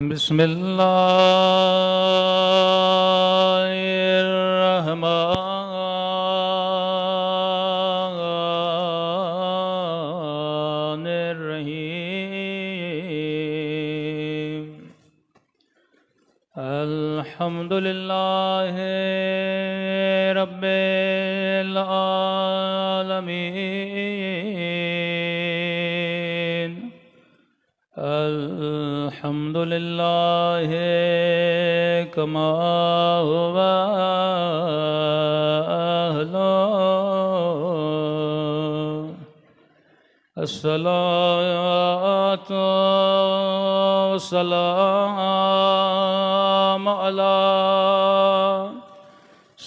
बिस्मिल्लाहिर्रहमानिर्रहीम। अल्हम्दुलिल्लाहि रब्बिल आलमीन। अल्हम्दुलिल्लाहि कमा हुवा अहलो। अस्सलातु वस्सलामु अला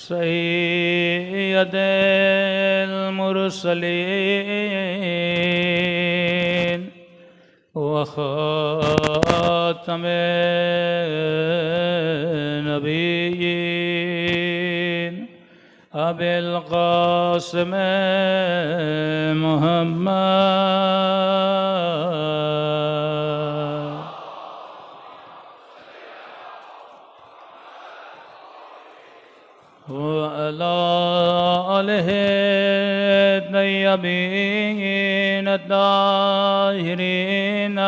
सय्यदिल मुरसलीन व ख़ातमिन नबिय्यीन अबिल क़ासिम मुहम्मद व अला आलिहि तय्यबीन ताहिरीन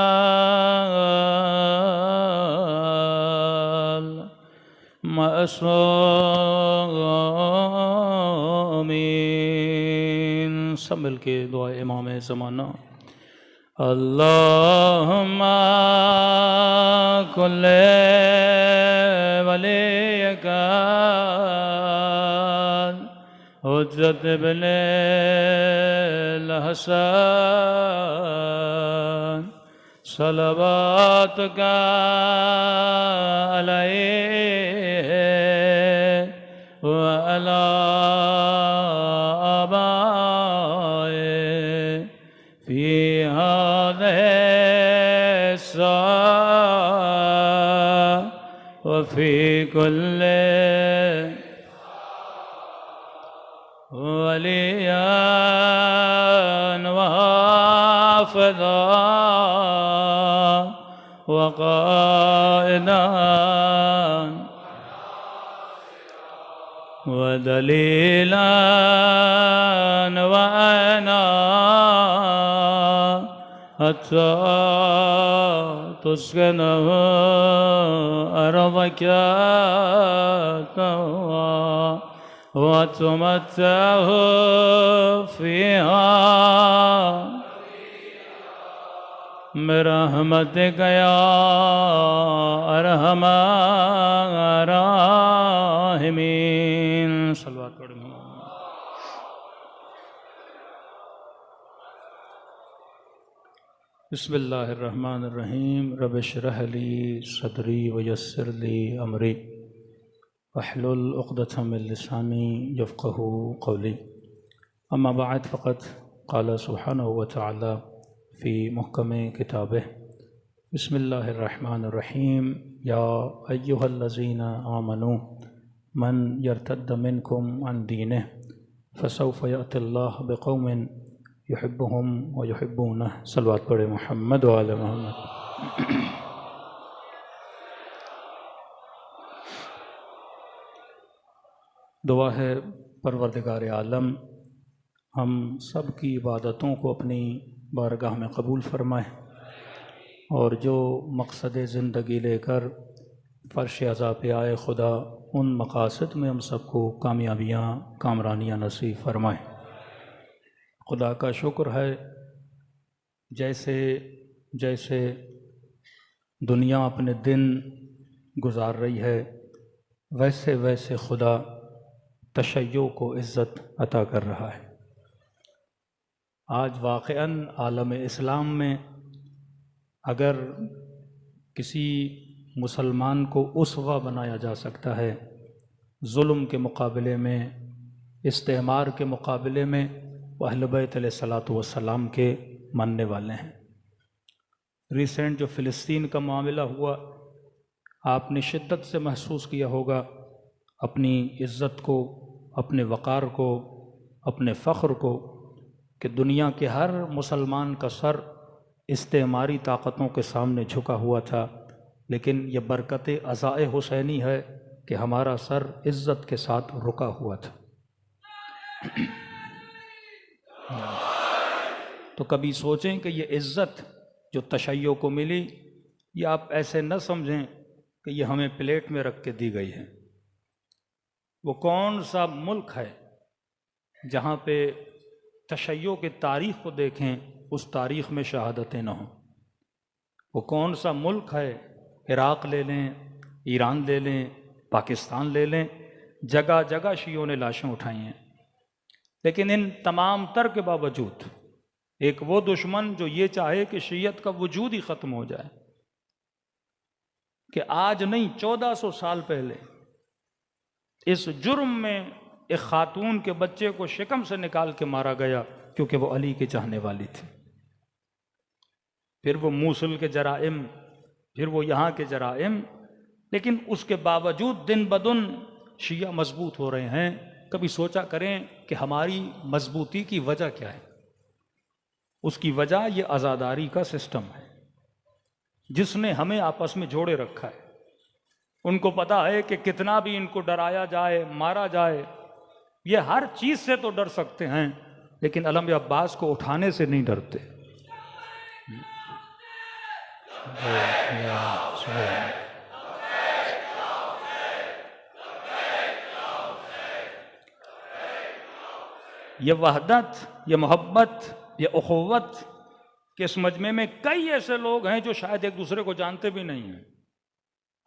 मअसूमीन। सब मिल के दुआ इमाम ज़माना। अल्लाहुम्मा कुल्ले वलियका हुज्जत इब्ने हसन सलवातुका अलैहि व अला आबाए फी हाज़िहि अस्साअ व फी कुल्लि वलिय्यन व हाफ़िज़ा व क़ाइदन व दलीलन व अना हत्ता तुस्किनहु अर्ज़क तवा व तुमत्तिअहु फ़ीहा बिरहमतिक या अरहमर राहिमीन। सल्लल्लाहु अलैहि वसल्लम। बिस्मिल्लाहिर्रहमानिर्रहीम। रब्बि इश्रह ली सदरी व यस्सिर ली अमरी वहलुल उक़दतम मिन लिसानी यफ़क़हू क़ौली। अम्मा बअद फ़क़द क़ाल सुब्हानहु व तआला फ़ी मुहकम किताबिह। बिस्मिल्लाहिर्रहमानिर्रहीम। या अय्युहल्लज़ीना आमनू मन यर्तद्द मिनकुम अन दीनिहि फ़सौफ़ यअतिल्लाहु बिक़ौमिन युहिब्बुहुम व युहिब्बूनहु। सल्लल्लाहु अलैहि मुहम्मद व आले मुहम्मद। दुआ है परवरदिगार आलम हम सब की इबादतों को अपनी बारगाह में कबूल फरमाए और जो मकसद ज़िंदगी लेकर फ़र्श अज़ा पे आए खुदा उन मकासद में हम सबको कामयाबियाँ कामरानियाँ नसीब फरमाए। खुदा का शुक्र है जैसे जैसे दुनिया अपने दिन गुजार रही है वैसे वैसे खुदा तशय्यो को इज़्ज़त अता कर रहा है। आज वाक़अन आलम इस्लाम में अगर किसी मुसलमान को उसवा बनाया जा सकता है जुल्म के मुकाबले में, इस्तेमार के मुकाबले में, वो अहले बैत अलैहिस्सलातु वस्सलाम के मानने वाले हैं। रिसेंट जो फ़िलिस्तीन का मामला हुआ आपने शिद्दत से महसूस किया होगा, अपनी इज़्ज़त को, अपने वक़ार को, अपने फ़ख्र को, कि दुनिया के हर मुसलमान का सर इस्तेमारी ताकतों के सामने झुका हुआ था लेकिन ये बरकत अज़ाए हुसैनी है कि हमारा सर इज़्ज़त के साथ रुका हुआ था। तो कभी सोचें कि ये इज़्ज़त जो तशय्यो को मिली, ये आप ऐसे न समझें कि ये हमें प्लेट में रख के दी गई है। वो कौन सा मुल्क है जहाँ पे तशय्यो की तारीख़ को देखें उस तारीख़ में शहादतें न हों? वो कौन सा मुल्क है? इराक़ ले लें, ईरान ले लें, पाकिस्तान ले लें, जगह जगह शियों ने लाशें उठाई हैं। लेकिन इन तमाम तर के बावजूद एक वो दुश्मन जो ये चाहे कि शीयत का वजूद ही ख़त्म हो जाए, कि आज नहीं 1400 साल पहले इस जुर्म में एक खातून के बच्चे को शिकम से निकाल के मारा गया क्योंकि वो अली की चाहने वाली थी। फिर वो मूसल के जराइम, फिर वो यहाँ के जराइम, लेकिन उसके बावजूद दिन बदुन शिया मजबूत हो रहे हैं। कभी सोचा करें कि हमारी मजबूती की वजह क्या है? उसकी वजह ये आज़ादारी का सिस्टम है जिसने हमें आपस में जोड़े रखा है। उनको पता है कि कितना भी इनको डराया जाए, मारा जाए, ये हर चीज़ से तो डर सकते हैं लेकिन अलम अब्बास को उठाने से नहीं डरते। ये वहदत, ये मोहब्बत, ये उखुव्वत के इस मजमे में कई ऐसे लोग हैं जो शायद एक दूसरे को जानते भी नहीं हैं।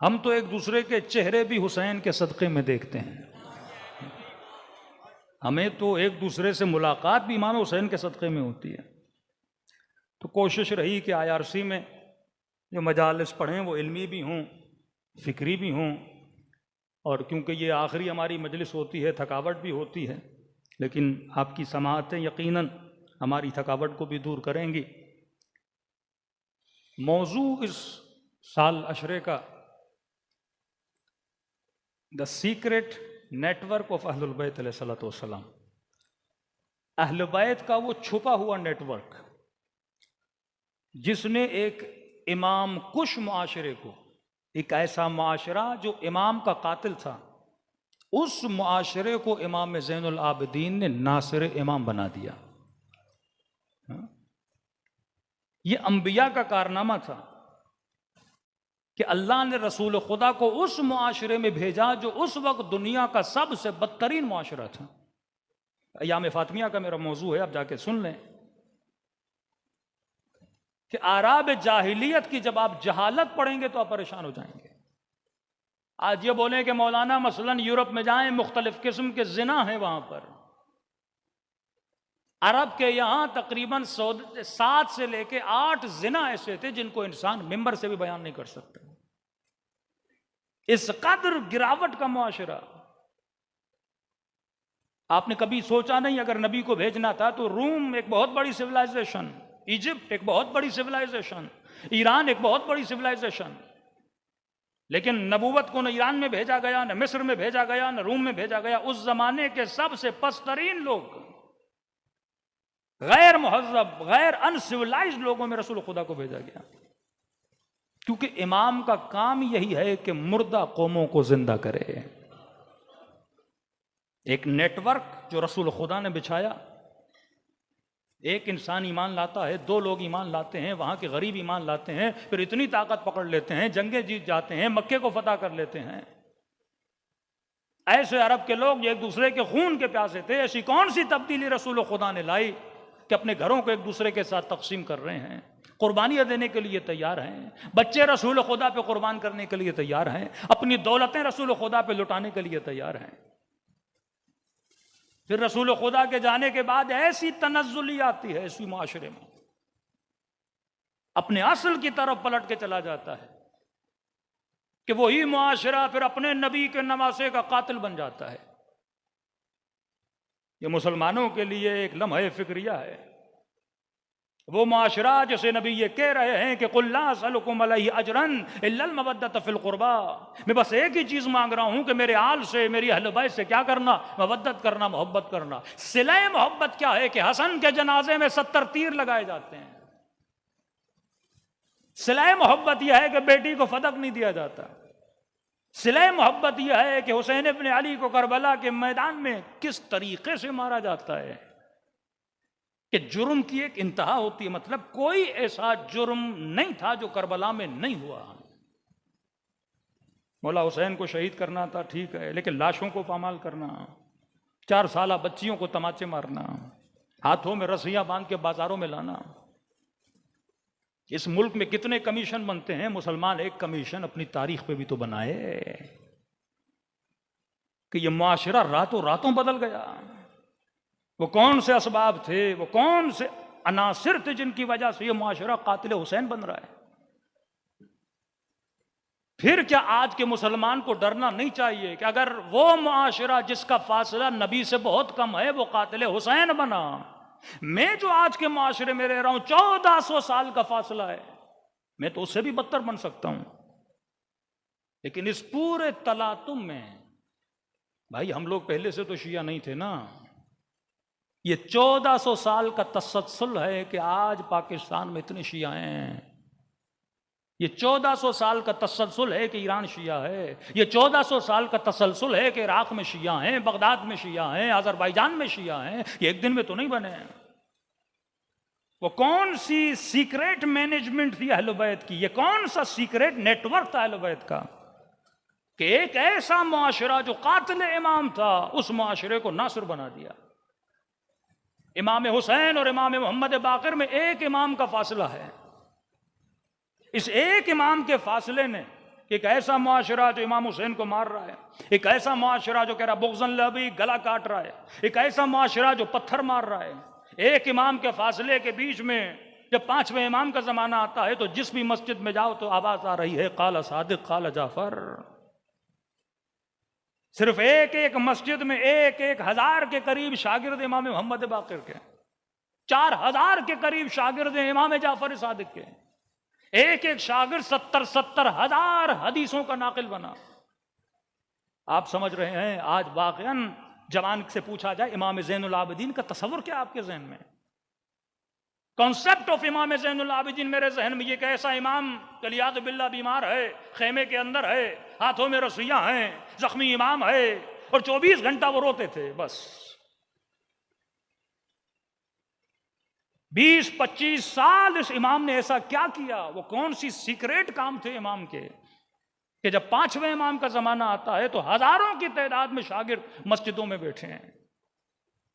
हम तो एक दूसरे के चेहरे भी हुसैन के सदक़े में देखते हैं। हमें तो एक दूसरे से मुलाकात भी इमाम हुसैन के सदक़े में होती है। तो कोशिश रही कि IRC में जो मजालिस पढ़ें वो इल्मी भी हों, फ़िक्री भी हों, और क्योंकि ये आखिरी हमारी मजलिस होती है, थकावट भी होती है, लेकिन आपकी समाअतें यकीनन हमारी थकावट को भी दूर करेंगी। मौजू इस साल अशरे का द सीक्रेट नेटवर्क ऑफ अहलुल बैत अलैहिस्सलातु वस्सलाम, अहल बैत का वो छुपा हुआ नेटवर्क जिसने एक इमाम कुश मुआशरे को, एक ऐसा मुआशरा जो इमाम का कातिल था, उस मुआशरे को इमाम ज़ैनुल आबिदीन ने नासिर इमाम बना दिया। ये अंबिया का कारनामा था कि अल्लाह ने रसूल खुदा को उस मुआशरे में भेजा जो उस वक्त दुनिया का सबसे बदतरीन मुआशरा था। अय्याम फातिमिया का मेरा मौजू है, आप जाके सुन लें कि आराब जाहिलियत की जब आप जहालत पढ़ेंगे तो आप परेशान हो जाएंगे। आज ये बोलें कि मौलाना मसलन यूरोप में जाएं, मुख्तलिफ किस्म के जिना हैं वहां पर। अरब के यहाँ तकरीबन 7 से लेके 8 जिना ऐसे थे जिनको इंसान मिंबर से भी बयान नहीं कर सकता। इस कदर गिरावट का मुआशरा आपने कभी सोचा नहीं। अगर नबी को भेजना था तो रूम एक बहुत बड़ी सिविलाइजेशन, इजिप्ट एक बहुत बड़ी सिविलाइजेशन, ईरान एक बहुत बड़ी सिविलाइजेशन, लेकिन नबूवत को न ईरान में भेजा गया, न मिस्र में भेजा गया, न रूम में भेजा गया। उस जमाने के सबसे पस्तरीन लोग, गैर मुहज़्ज़ब, गैर अनसिविलाइज्ड लोगों में रसूल खुदा को भेजा गया, क्योंकि इमाम का काम यही है कि मुर्दा कौमों को जिंदा करे। एक नेटवर्क जो रसूल खुदा ने बिछाया। एक इंसान ईमान लाता है, 2 लोग ईमान लाते हैं, वहां के गरीब ईमान लाते हैं, फिर इतनी ताकत पकड़ लेते हैं, जंगें जीत जाते हैं, मक्के को फतह कर लेते हैं। ऐसे अरब के लोग जो एक दूसरे के खून के प्यासे थे, ऐसी कौन सी तब्दीली रसूल खुदा ने लाई कि अपने घरों को एक दूसरे के साथ तकसीम कर रहे हैं, कुर्बानियां देने के लिए तैयार हैं, बच्चे रसूल खुदा पे कुर्बान करने के लिए तैयार हैं, अपनी दौलतें रसूल खुदा पे लुटाने के लिए तैयार हैं। फिर रसूल खुदा के जाने के बाद ऐसी तनज़्ज़ुली आती है इसी मुआशरे में, अपने असल की तरफ पलट के चला जाता है कि वही मुआशरा फिर अपने नबी के नवासे का कातिल बन जाता है। ये मुसलमानों के लिए एक लम्हे फिक्रिया है। वो मुआशरा जैसे नबी ये कह रहे हैं कि कुल ला असअलुकुम अलैहि अजरन इल्लल मवद्दत फिल कुर्बा, मैं बस एक ही चीज मांग रहा हूं कि मेरे आल से, मेरी अहल बैत से क्या करना, मवद्दत करना, मोहब्बत करना। सिले मोहब्बत क्या है कि हसन के जनाजे में 70 तीर लगाए जाते हैं। सिलाए मोहब्बत यह है कि बेटी को फदक नहीं दिया जाता। सिलाए मोहब्बत यह है कि हुसैन इब्न अली को करबला के मैदान में किस तरीके से मारा जाता है कि जुर्म की एक इंतहा होती है। मतलब कोई ऐसा जुर्म नहीं था जो करबला में नहीं हुआ। मौला हुसैन को शहीद करना था, ठीक है, लेकिन लाशों को पामाल करना, 4 साल बच्चियों को तमाचे मारना, हाथों में रस्सियां बांध के बाजारों में लाना। इस मुल्क में कितने कमीशन बनते हैं, मुसलमान एक कमीशन अपनी तारीख पे भी तो बनाए कि ये मुआशरा रातों रातों बदल गया। वो कौन से असबाब थे, वो कौन से अनासिर थे जिनकी वजह से ये मुआशरा कातिल हुसैन बन रहा है। फिर क्या आज के मुसलमान को डरना नहीं चाहिए कि अगर वो मुआशरा जिसका फासला नबी से बहुत कम है वो कातिल हुसैन बना, मैं जो आज के मुआशरे में रह रहा हूं 1400 साल का फासला है, मैं तो उससे भी बदतर बन सकता हूं। लेकिन इस पूरे तलातुम में भाई हम लोग पहले से तो शिया नहीं थे ना। ये 1400 साल का तसलसल है कि आज पाकिस्तान में इतने शिया हैं। ये 1400 साल का तसलसल है कि ईरान शिया है। ये 1400 साल का तसलसल है कि इराक में शिया हैं, बगदाद में शिया हैं, अजरबैजान में शिया हैं। ये एक दिन में तो नहीं बने। वो कौन सी सीक्रेट मैनेजमेंट थी अहले बैत की, ये कौन सा सीक्रेट नेटवर्क था अहले बैत का कि एक ऐसा मुआशरा जो कातिल इमाम था उस मुआशरे को नासिर बना दिया। इमाम हुसैन और इमाम मोहम्मद बाक़िर में एक इमाम का फासला है। इस एक इमाम के फासले ने एक ऐसा मुआशरा जो इमाम हुसैन को मार रहा है, एक ऐसा मुआशरा जो कह रहा बुग़्ज़न लबी गला काट रहा है, एक ऐसा मुआशरा जो पत्थर मार रहा है, एक इमाम के फासले के बीच में जब 5वें इमाम का जमाना आता है तो जिस भी मस्जिद में जाओ तो आवाज आ रही है काला सादिक काला जाफर। सिर्फ एक एक मस्जिद में 1,000 के करीब शागिर्द इमाम मोहम्मद बाक़िर के, 4,000 के करीब शागिर्द इमाम जाफर सादिक के। एक एक शागिर्द 70 हज़ार हदीसों का नाकिल बना। आप समझ रहे हैं आज वाक़अन जवान से पूछा जाए इमाम ज़ैनुल आबिदीन का तस्वुर क्या आपके जहन में? कॉन्सेप्ट ऑफ इमाम ज़ैनुल आबिदीन मेरे जहन में ये कैसा इमाम कलियाद बिल्ला बीमार है, खेमे के अंदर है, हाथों में रस्सियां हैं, जख्मी इमाम है और 24 घंटा वो रोते थे। बस 20-25 साल इस इमाम ने ऐसा क्या किया? वो कौन सी सीक्रेट काम थे इमाम के कि जब 5वें इमाम का जमाना आता है तो हजारों की तादाद में शागिर्द मस्जिदों में बैठे हैं।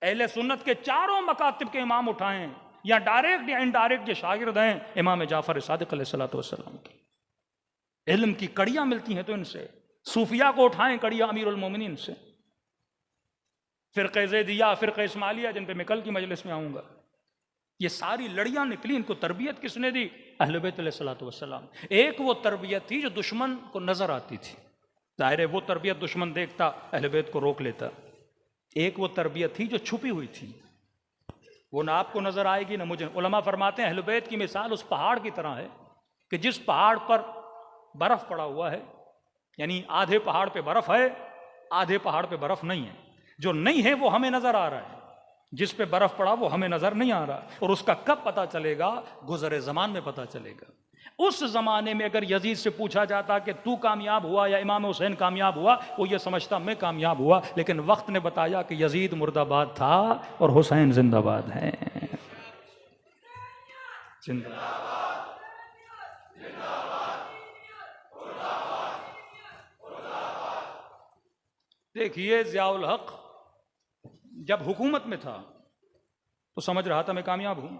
अहले सुन्नत के चारों मकातिब के इमाम उठाएं या डायरेक्ट या इनडायरेक्ट ये शागिर्द हैं इमाम जाफर सादिक अलैहिस्सलातु वस्सलाम की। इल्म की कड़ियां मिलती हैं तो इनसे। सूफिया को उठाएं कड़ियां अमीरुल मोमिनीन से, फिरक़े ज़ैदिया, फिरक़े इस्माइलिया जिन पे मैं कल की मजलिस में आऊंगा, ये सारी लड़ियां निकली। इनको तरबियत किसने दी? अहले बैत अलैहिस्सलातु वस्सलाम। एक वो तरबियत थी जो दुश्मन को नजर आती थी, जाहिर है वो तरबियत दुश्मन देखता अहले बैत को रोक लेता। एक वो तरबियत थी जो छुपी हुई थी, वो ना आपको नजर आएगी ना मुझे। उलमा फरमाते हैं अहले बैत की मिसाल उस पहाड़ की तरह है कि जिस पहाड़ पर बर्फ पड़ा हुआ है, यानी आधे पहाड़ पे बर्फ है, आधे पहाड़ पे बर्फ नहीं है। जो नहीं है वो हमें नजर आ रहा है, जिस पे बर्फ पड़ा वो हमें नजर नहीं आ रहा। और उसका कब पता चलेगा? गुज़रे ज़मान में पता चलेगा। उस जमाने में अगर यजीद से पूछा जाता कि तू कामयाब हुआ या इमाम हुसैन कामयाब हुआ, वो ये समझता मैं कामयाब हुआ। लेकिन वक्त ने बताया कि यजीद मुर्दाबाद था और हुसैन जिंदाबाद है। जिंदाबाद। देखिए ज़ियाउल हक जब हुकूमत में था तो समझ रहा था मैं कामयाब हूं।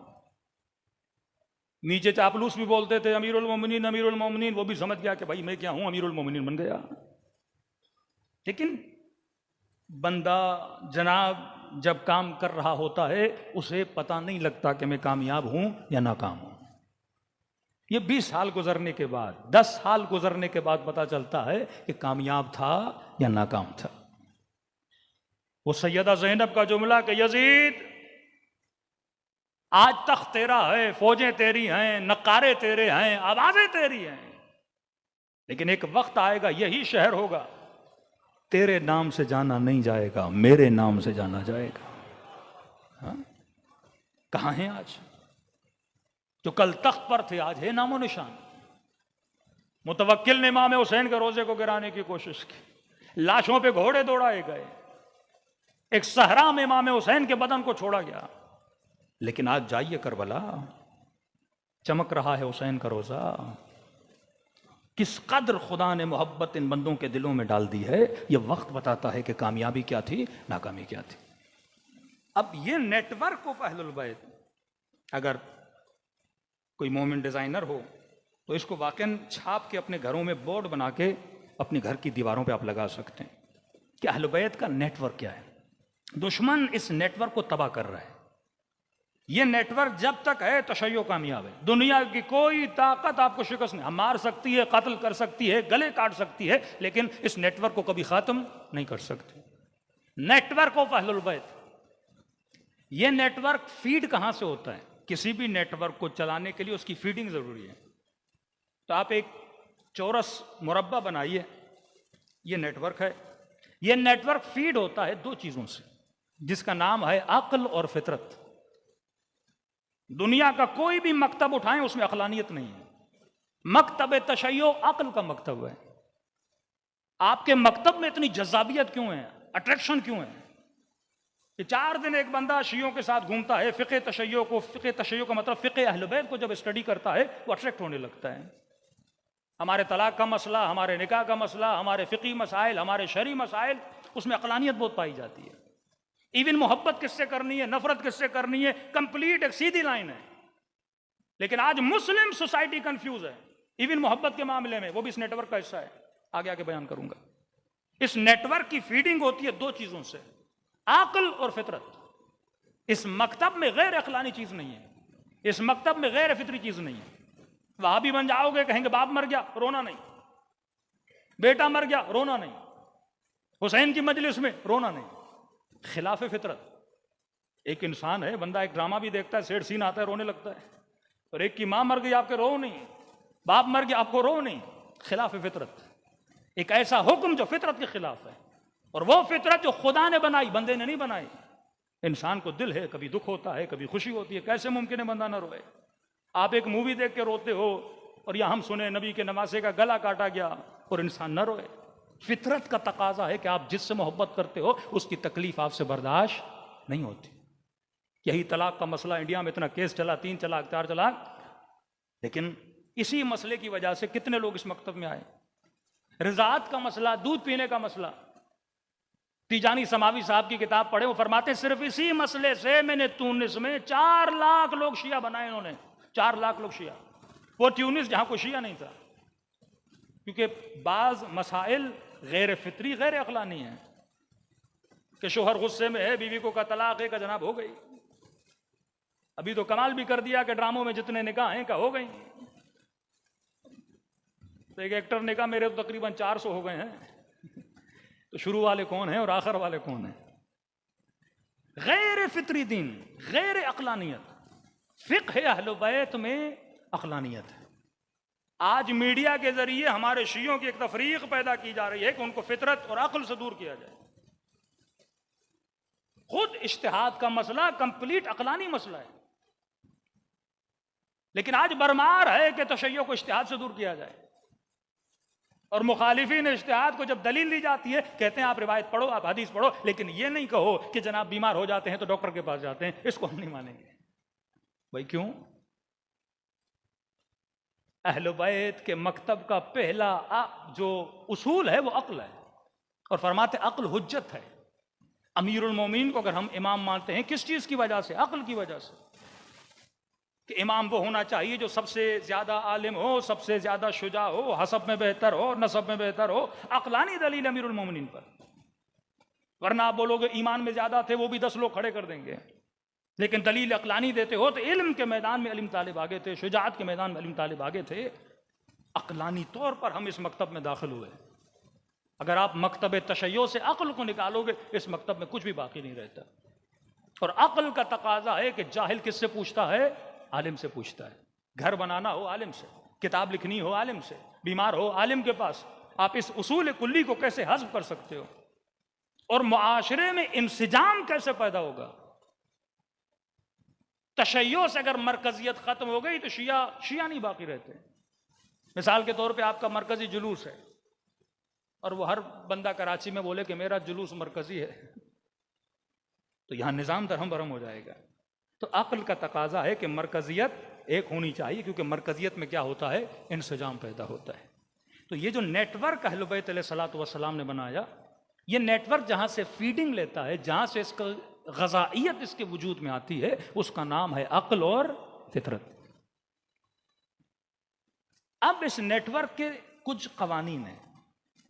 नीचे चापलूस भी बोलते थे अमीरुल मोमिनीन अमीरुल मोमिनीन, वो भी समझ गया कि भाई मैं क्या हूं, अमीरुल मोमिनीन बन गया। लेकिन बंदा जनाब जब काम कर रहा होता है उसे पता नहीं लगता कि मैं कामयाब हूं या नाकाम हूं। ये 20 साल गुजरने के बाद, 10 साल गुजरने के बाद पता चलता है कि कामयाब था या नाकाम था। वो सैयदा ज़ैनब का जुमला कि यजीद आज तख्त तेरा है, फौजें तेरी हैं, नकारे तेरे हैं, आवाजें तेरी हैं, लेकिन एक वक्त आएगा यही शहर होगा तेरे नाम से जाना नहीं जाएगा, मेरे नाम से जाना जाएगा। हाँ? कहाँ हैं आज? जो कल तख्त पर थे आज है नामो निशान। मुतवक्किल ने इमाम हुसैन के रोजे को गिराने की कोशिश की, लाशों पे घोड़े दौड़ाए गए, एक सहरा में इमाम हुसैन के बदन को छोड़ा गया। लेकिन आज जाइए करबला, चमक रहा है हुसैन का रोजा। किस कदर खुदा ने मोहब्बत इन बंदों के दिलों में डाल दी है, यह वक्त बताता है कि कामयाबी क्या थी, नाकामी क्या थी। अब ये नेटवर्क को अहलुल बैत, अगर कोई मोमिन डिजाइनर हो तो इसको वाकई छाप के अपने घरों में बोर्ड बना के अपने घर की दीवारों पे आप लगा सकते हैं कि अहलुल बैत का नेटवर्क क्या है। दुश्मन इस नेटवर्क को तबाह कर रहा है। यह नेटवर्क जब तक है तशय्यो कामयाब है। दुनिया की कोई ताकत आपको शिकस्त नहीं, मार सकती है, कत्ल कर सकती है, गले काट सकती है, लेकिन इस नेटवर्क को कभी खत्म नहीं कर सकती। नेटवर्क ऑफ अहलुल बैत। यह नेटवर्क फीड कहां से होता है? किसी भी नेटवर्क को चलाने के लिए उसकी फीडिंग जरूरी है। तो आप एक चौरस मुरब्बा बनाइए, यह नेटवर्क है। यह नेटवर्क फीड होता है दो चीजों से, जिसका नाम है अक्ल और फितरत। दुनिया का कोई भी मकतब उठाएं, उसमें अकलानियत नहीं है। मकतब तशय्यो अक्ल का मकतब है। आपके मकतब में इतनी जज़ाबियत क्यों है, अट्रैक्शन क्यों है कि 4 दिन एक बंदा शियों के साथ घूमता है, फ़िक़्ह तशय्यो का मतलब फ़िक़्ह अहल बैत को जब स्टडी करता है वो अट्रैक्ट होने लगता है। हमारे तलाक का मसला, हमारे निकाह का मसला, हमारे फ़िक़ी मसाइल, हमारे शरई मसाइल, उसमें अकलानियत बहुत पाई जाती है। इवन मोहब्बत किससे करनी है, नफरत किससे करनी है, कंप्लीट एक सीधी लाइन है। लेकिन आज मुस्लिम सोसाइटी कंफ्यूज है इवन मोहब्बत के मामले में, वो भी इस नेटवर्क का हिस्सा है। आगे आगे बयान करूंगा। इस नेटवर्क की फीडिंग होती है दो चीजों से, अक्ल और फितरत। इस मकतब में गैर अखलानी चीज नहीं है, इस मकतब में गैर फितरी चीज नहीं है। वहां भी बन जाओगे, कहेंगे बाप मर गया, रोना नहीं, बेटा मर गया, रोना नहीं, हुसैन की मजलिस में रोना नहीं, खिलाफ फितरत। एक इंसान है, बंदा एक ड्रामा भी देखता है, सेड सीन आता है, रोने लगता है, और एक की मां मर गई, आपके रो नहीं, बाप मर गया, आपको रो नहीं, खिलाफ फितरत। एक ऐसा हुक्म जो फितरत के खिलाफ है, और वो फितरत जो खुदा ने बनाई, बंदे ने नहीं बनाई। इंसान को दिल है, कभी दुख होता है, कभी खुशी होती है, कैसे मुमकिन है बंदा ना रोए? आप एक मूवी देख के रोते हो, और या हम सुने नबी के नवासे का गला काटा गया और इंसान न रोए। फितरत का तकाजा है कि आप जिससे मोहब्बत करते हो उसकी तकलीफ आपसे बर्दाश्त नहीं होती। यही तलाक का मसला, इंडिया में इतना केस चला, 3 तलाक 4 तलाक, लेकिन इसी मसले की वजह से कितने लोग इस मकतब में आए। रिजात का मसला, दूध पीने का मसला, तिजानी समावी साहब की किताब पढ़े, वो फरमाते सिर्फ इसी मसले से मैंने तुनिस में 4 लाख लोग शिया बनाए। इन्होंने 4 लाख लोग शिया। वो ट्यूनिस जहां कोई शिया नहीं था, क्योंकि बाज मसाइल गैर फितरी गैर अखलानी है कि शोहर गुस्से में है, बीवी को का तलाक है का जनाब हो गई। अभी तो कमाल भी कर दिया कि ड्रामों में जितने निकाह हैं का हो गई। तो एक एक्टर ने कहा मेरे तो तकरीबन 400 हो गए हैं। तो शुरू वाले कौन है और आखिर वाले कौन है? गैर फितरी दीन, गैर अखलानियत। फ़िक़्ह अहल बैत में अखलानियत है। आज मीडिया के जरिए हमारे शियों की एक तफरीक पैदा की जा रही है कि उनको फितरत और अक्ल से दूर किया जाए। खुद इज्तिहाद का मसला कंप्लीट अकलानी मसला है, लेकिन आज बरमार है कि तशय्यो को इज्तिहाद से दूर किया जाए। और मुखालिफिन इज्तिहाद को जब दलील दी जाती है, कहते हैं आप रिवायत पढ़ो, आप हदीस पढ़ो, लेकिन ये नहीं कहो कि जनाब बीमार हो जाते हैं तो डॉक्टर के पास जाते हैं। इसको हम नहीं मानेंगे। भाई क्यों? अहले बैत के मकतब का पहला जो उसूल है वो अक्ल है, और फरमाते अक्ल हुज्जत है। अमीरुल मोमिन को अगर हम इमाम मानते हैं, किस चीज की वजह से? अक्ल की वजह से। कि इमाम वो होना चाहिए जो सबसे ज्यादा आलिम हो, सबसे ज्यादा शुजा हो, हसब में बेहतर हो, नसब में बेहतर हो। अक्लानी दलील अमीरुल मोमिनीन पर। वरना आप बोलोगे ईमान में ज्यादा थे, वो भी 10 लोग खड़े कर देंगे। लेकिन दलील अक्लानी देते हो तो इल्म के मैदान में इल्म तालिब आगे थे, शुजाअत के मैदान में इल्म तालिब आगे थे। अक्लानी तौर पर हम इस मकतब में दाखिल हुए। अगर आप मकतब तशय्यो से अक्ल को निकालोगे, इस मकतब में कुछ भी बाकी नहीं रहता। और अक्ल का तकाजा है कि जाहिल किससे पूछता है? आलिम से पूछता है। घर बनाना हो आलिम से, किताब लिखनी हो आलिम से, बीमार हो आलिम के पास। आप इस उसूल कुल्ली को कैसे हज़्फ कर सकते हो? और मुआशरे में इंसिजाम कैसे पैदा होगा? तशय्यो से अगर मरकजियत खत्म हो गई तो शिया नहीं बाकी रहते। मिसाल के तौर पे आपका मरकजी जुलूस है और वो हर बंदा कराची में बोले कि मेरा जुलूस मरकजी है, तो यहां निज़ाम दरहम बरहम हो जाएगा। तो अक्ल का तकाजा है कि मरकजियत एक होनी चाहिए, क्योंकि मरकजियत में क्या होता है, इंसजाम पैदा होता है। तो ये जो नेटवर्क अहले बैत अलैहिस्सलातु वस्सलाम ने बनाया, ये नेटवर्क जहां से फीडिंग लेता है, जहां से इसका ग़ज़ाइयत इसके वजूद में आती है, उसका नाम है अक्ल और फितरत। अब इस नेटवर्क के कुछ कवानीन हैं।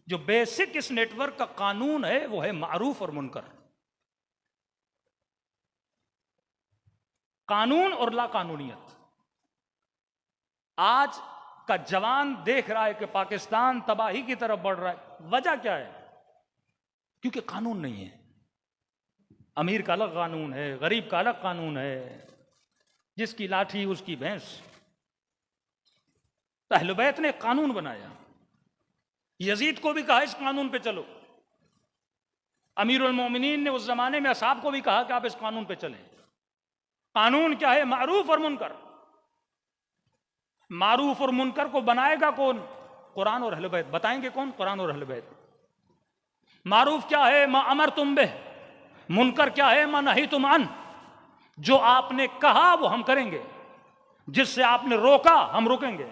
जो बेसिक इस नेटवर्क का कानून है वो है मारूफ और मुनकर, कानून और ला कानूनियत। आज का जवान देख रहा है कि पाकिस्तान तबाही की तरफ बढ़ रहा है, वजह क्या है? क्योंकि कानून नहीं है। अमीर का अलग कानून है, गरीब का अलग कानून है, जिसकी लाठी उसकी भैंस। तो अहले बैत ने कानून बनाया। यजीद को भी कहा इस कानून पे चलो। अमीरुल मोमिनीन ने उस जमाने में असहाब को भी कहा कि आप इस कानून पे चलें। कानून क्या है? मारूफ और मुनकर। मारूफ और मुनकर को बनाएगा कौन? कुरान और अहले बैत। बताएंगे कौन? कुरान और अहले बैत। मारूफ क्या है? मा अमर तुम बे। मुनकर क्या है? मा नहीं तुम अन। जो आपने कहा वो हम करेंगे, जिससे आपने रोका हम रुकेंगे।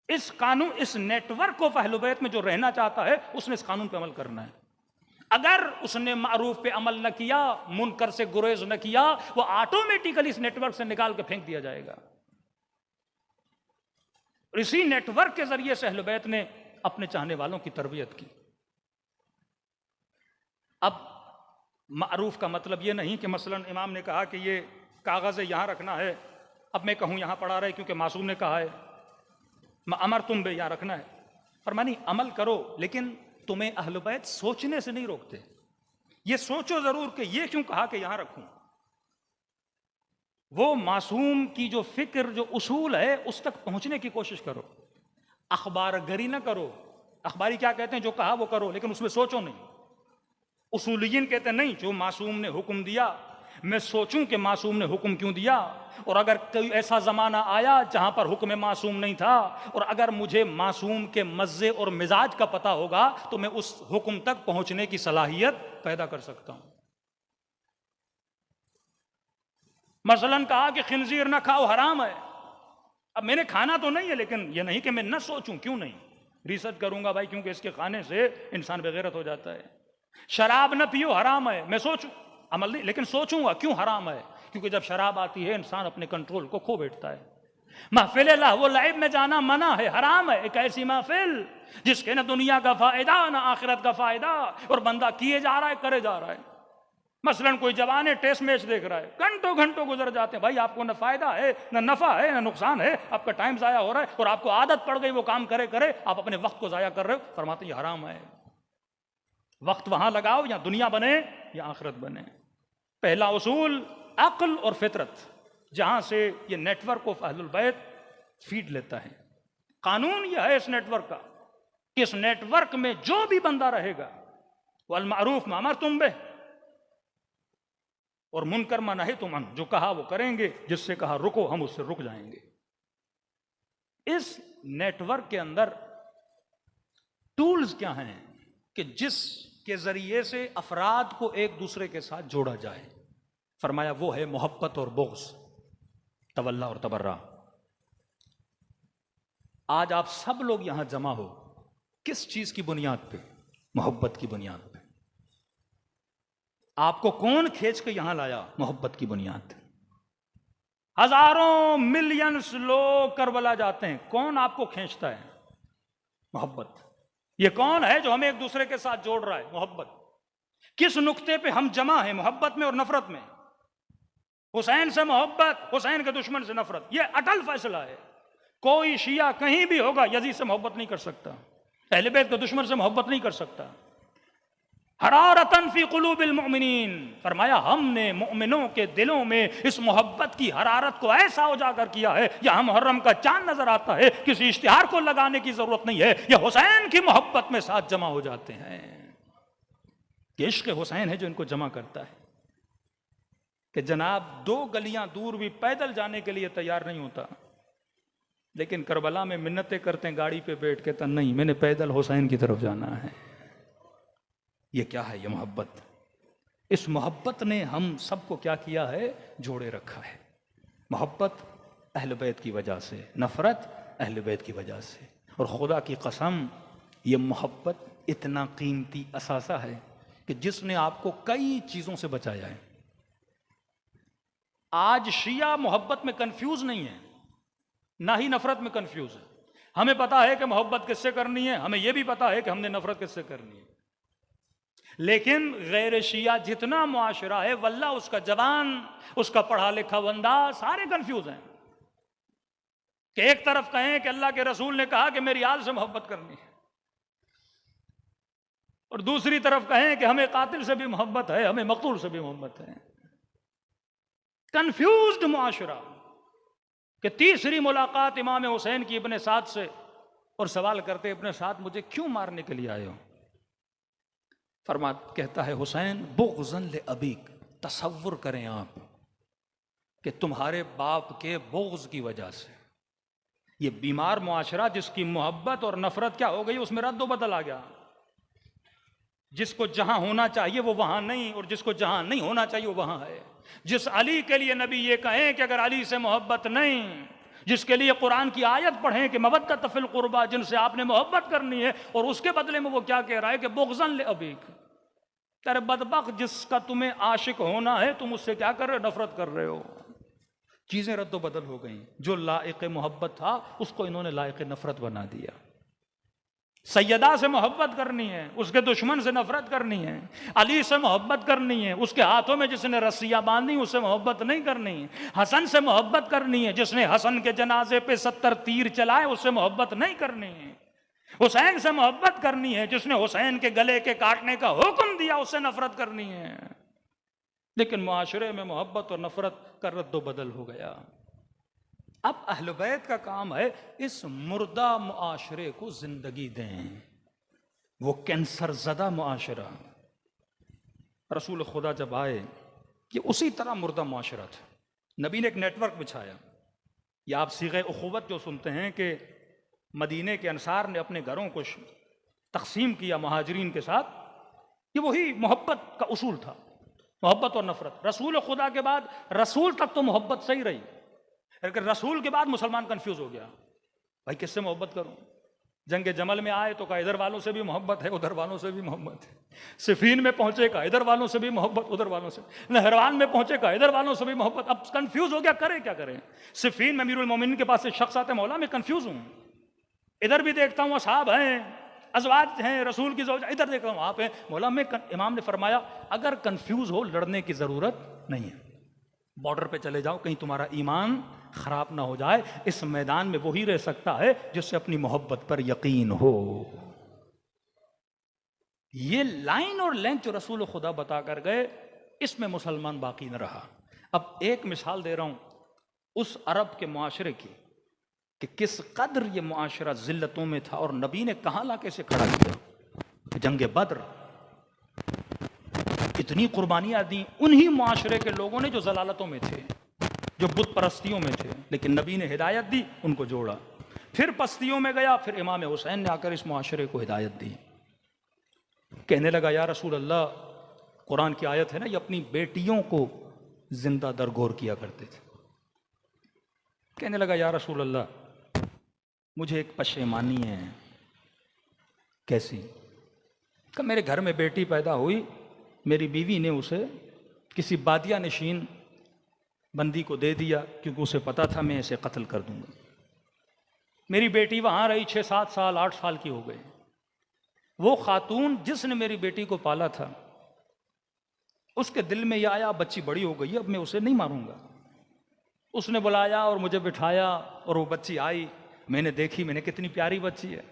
इस कानून, इस नेटवर्क को अहले बैत में जो रहना चाहता है उसने इस कानून पे अमल करना है। अगर उसने मारूफ पे अमल न किया, मुनकर से गुरेज न किया, वो ऑटोमेटिकली इस नेटवर्क से निकाल के फेंक दिया जाएगा। और इसी नेटवर्क के जरिए से अहले बैत ने अपने चाहने वालों की तरबियत की। अब मारूफ का मतलब ये नहीं कि मसलन इमाम ने कहा कि ये कागज़ यहां रखना है, अब मैं कहूं यहां पड़ा रहे क्योंकि मासूम ने कहा है। अमर तुम बे, यहां रखना है। फरमानी अमल करो, लेकिन तुम्हें अहले बैत सोचने से नहीं रोकते। ये सोचो जरूर कि ये क्यों कहा कि यहां रखूं। वो मासूम की जो फिक्र, जो उसूल है, उस तक पहुंचने की कोशिश करो। अखबार गरी ना करो। अखबारी क्या कहते हैं? जो कहा वो करो, लेकिन उसमें सोचो नहीं। उसूलियीन कहते हैं नहीं, जो मासूम ने हुक्म दिया मैं सोचूं कि मासूम ने हुक्म क्यों दिया, और अगर कोई ऐसा जमाना आया जहां पर हुक्म मासूम नहीं था, और अगर मुझे मासूम के मज़े और मिजाज का पता होगा, तो मैं उस हुक्म तक पहुंचने की सलाहियत पैदा कर सकता हूं। मसलन कहा कि खिंजीर ना खाओ, हराम है। अब मैंने खाना तो नहीं है, लेकिन यह नहीं कि मैं न सोचूं। क्यों नहीं? रिसर्च करूंगा भाई, क्योंकि इसके खाने से इंसान बेगैरत हो जाता है। शराब न पियो, हराम है। मैं सोचूं, अमल नहीं, लेकिन सोचूंगा क्यों हराम है। क्योंकि जब शराब आती है इंसान अपने कंट्रोल को खो बैठता है। महफिल लहव लाइब में जाना मना है, हराम है। एक ऐसी महफिल जिसके न दुनिया का फायदा न आखिरत का फायदा, और बंदा किए जा रहा है, करे जा रहा है। मसलन कोई जवान है, टेस्ट मैच देख रहा है, घंटों घंटों गुजर जाते हैं। भाई आपको न फायदा है, न नफा है, न नुकसान है, आपका टाइम जाया हो रहा है, और आपको आदत पड़ गई वो काम करे करे, आप अपने वक्त को जाया कर रहे हो। फरमाते ये हराम है। वक्त वहां लगाओ या दुनिया बने या आखिरत बने। पहला उसूल अक्ल और फितरत, जहां से ये नेटवर्क ऑफ अहलुल बैत फीड लेता है। कानून यह है इस नेटवर्क का कि इस नेटवर्क में जो भी बंदा रहेगा, वल मारूफ मा अमर तुम बे, और मुनकर मा नही तुम अन। जो कहा वो करेंगे, जिससे कहा रुको हम उससे रुक जाएंगे। इस नेटवर्क के अंदर टूल्स क्या हैं कि जिसके जरिए से अफराद को एक दूसरे के साथ जोड़ा जाए। फरमाया वो है मोहब्बत और बुग़्ज़, तवल्ला और तबर्रा। आज आप सब लोग यहां जमा हो किस चीज की बुनियाद पे? मोहब्बत की बुनियाद पे। आपको कौन खींच के यहां लाया? मोहब्बत की बुनियाद। हजारों मिलियंस लोग करबला जाते हैं, कौन आपको खींचता है? मोहब्बत। ये कौन है जो हमें एक दूसरे के साथ जोड़ रहा है? मोहब्बत। किस नुक्ते पे हम जमा हैं? मोहब्बत में और नफरत में। हुसैन से मोहब्बत, हुसैन के दुश्मन से नफरत, ये अटल फैसला है। कोई शिया कहीं भी होगा यजीद से मोहब्बत नहीं कर सकता, अहले बैत के दुश्मन से मोहब्बत नहीं कर सकता। हरारतन फी कुलूबिल मुमिनीन, फरमाया हमने मोमिनों के दिलों में इस मोहब्बत की हरारत को ऐसा उजागर किया है, यहाँ मुहर्रम का चांद नजर आता है, किसी इश्तिहार को लगाने की जरूरत नहीं है, यह हुसैन की मोहब्बत में साथ जमा हो जाते हैं। ये इश्क हुसैन है जो इनको जमा करता है कि जनाब 2 गलियां दूर भी पैदल जाने के लिए तैयार नहीं होता। लेकिन करबला में मिन्नतें करते हैं गाड़ी पे बैठ के, तो नहीं, मैंने पैदल हुसैन की तरफ जाना है। ये क्या है? ये मोहब्बत। इस मोहब्बत ने हम सबको क्या किया है? जोड़े रखा है। मोहब्बत अहल बैत की वजह से, नफ़रत अहल बैत की वजह से। और खुदा की कसम, ये मोहब्बत इतना कीमती असासा है कि जिसने आपको कई चीज़ों से बचाया है। आज शिया मोहब्बत में कंफ्यूज नहीं है, ना ही नफरत में कंफ्यूज है। हमें पता है कि मोहब्बत किससे करनी है, हमें यह भी पता है कि हमने नफरत किससे करनी है। लेकिन गैर शिया जितना मुआशरा है, वल्लाह उसका जवान, उसका पढ़ा लिखा बंदा, सारे कंफ्यूज हैं कि एक तरफ कहें कि अल्लाह के रसूल ने कहा कि मेरी आल से मोहब्बत करनी है, और दूसरी तरफ कहें कि हमें कातिल से भी मोहब्बत है, हमें मकतूल से भी मोहब्बत है। कंफ्यूज्ड मुआशरा। कि तीसरी मुलाकात इमाम हुसैन की इब्ने साद से, और सवाल करते इब्ने साद मुझे क्यों मारने के लिए आए हो? कहता है हुसैन बुग़्ज़न ले अबीक, तसव्वुर करें आप कि तुम्हारे बाप के बुग़्ज़ की वजह से। ये बीमार मुआशरा जिसकी मोहब्बत और नफरत क्या हो गई, उसमें रद्द बदल आ गया। जिसको जहां होना चाहिए वो वहां नहीं, और जिसको जहां नहीं होना चाहिए वो वहां है। जिस अली के लिए नबी ये कहें कि अगर अली से मोहब्बत नहीं, जिसके लिए कुरान की आयत पढ़ें कि मवद्दत फिल कुर्बा, जिनसे आपने मोहब्बत करनी है, और उसके बदले में वो क्या कह रहा है कि बुग़्ज़न ले अबीक, तेरे बदबख्त जिसका तुम्हें आशिक होना है तुम उससे क्या कर रहे हो? नफरत कर रहे हो। चीजें रद्द बदल हो गई। जो लायक मोहब्बत था उसको इन्होंने लायक नफरत बना दिया। सैयदा से मोहब्बत करनी है, उसके दुश्मन से नफरत करनी है। अली से मोहब्बत करनी है, उसके हाथों में जिसने रस्सियां बांधी उससे मोहब्बत नहीं करनी है। हसन से मोहब्बत करनी है, जिसने हसन के जनाजे पे 70 तीर चलाए उससे मोहब्बत नहीं करनी है। हुसैन से मोहब्बत करनी है, जिसने हुसैन के गले के काटने का हुक्म दिया उससे नफरत करनी है। लेकिन मुआशरे में मोहब्बत और नफरत का रद्दो बदल हो गया। अब अहल बैत का काम है इस मुर्दा मुआशरे को जिंदगी दें, वो कैंसर ज़दा मुआशरा। रसूल खुदा जब आए, ये उसी तरह मुर्दा मुआशरा था। नबी ने एक नेटवर्क बिछाया। या आप सीग़े उख़ुवत जो सुनते हैं कि मदीने के अंसार ने अपने घरों को तक़सीम किया महाजरीन के साथ, ये वही मोहब्बत का उसूल था, मोहब्बत और नफरत। रसूल खुदा के बाद रसूल तक तो मोहब्बत सही रही, लेकिन रसूल के बाद मुसलमान कंफ्यूज हो गया, भाई किससे मोहब्बत करूं? जंग जमल में आए तो कहा इधर वालों से भी मोहब्बत है, उधर वालों से भी मोहब्बत है। सिफीन में पहुंचे कहा इधर वालों से भी मोहब्बत, उधर वालों से। नहरवान में पहुंचे कहा इधर वालों से भी मोहब्बत। अब कंफ्यूज हो गया, करे क्या करें? सिफीन में अमीरुल मोमिनीन के पास से शख्स आते, मौला मैं कंफ्यूज हूं, इधर भी देखता हूँ असहाब हैं, अज़वाज हैं, रसूल की ज़ौजा, इधर देख रहा हूँ आप हैं, मौला मैं इमाम ने फरमाया अगर कंफ्यूज हो लड़ने की ज़रूरत नहीं है, बॉर्डर पे चले जाओ, कहीं तुम्हारा ईमान खराब ना हो जाए। इस मैदान में वही रह सकता है जिससे अपनी मोहब्बत पर यकीन हो। ये लाइन और लेंथ जो रसूल खुदा बता कर गए, इसमें मुसलमान बाकी न रहा। अब एक मिसाल दे रहा हूं उस अरब के मुआशरे की कि किस कदर ये मुआशरा जिल्लतों में था और नबी ने कहां ला कैसे खड़ा किया। जंग बद्र, इतनी कुर्बानियां दी उन्हीं मुआशरे के लोगों ने जो जलालतों में थे, जो बुत परस्तियों में थे, लेकिन नबी ने हिदायत दी, उनको जोड़ा। फिर पस्तियों में गया, फिर इमाम हुसैन ने आकर इस मुआशरे को हिदायत दी। कहने लगा या रसूल अल्लाह, कुरान की आयत है ना, ये अपनी बेटियों को जिंदा दरगोर किया करते थे। कहने लगा या रसूल अल्लाह मुझे एक पशेमानी है। कैसी? कि मेरे घर में बेटी पैदा हुई, मेरी बीवी ने उसे किसी बादिया नशीन बंदी को दे दिया, क्योंकि उसे पता था मैं इसे कत्ल कर दूंगा। मेरी बेटी वहां रही 6-7 साल, 8 साल की हो गई। वो खातून जिसने मेरी बेटी को पाला था, उसके दिल में यह आया बच्ची बड़ी हो गई, अब मैं उसे नहीं मारूंगा। उसने बुलाया और मुझे बिठाया, और वो बच्ची आई, मैंने देखी, मैंने कितनी प्यारी बच्ची है।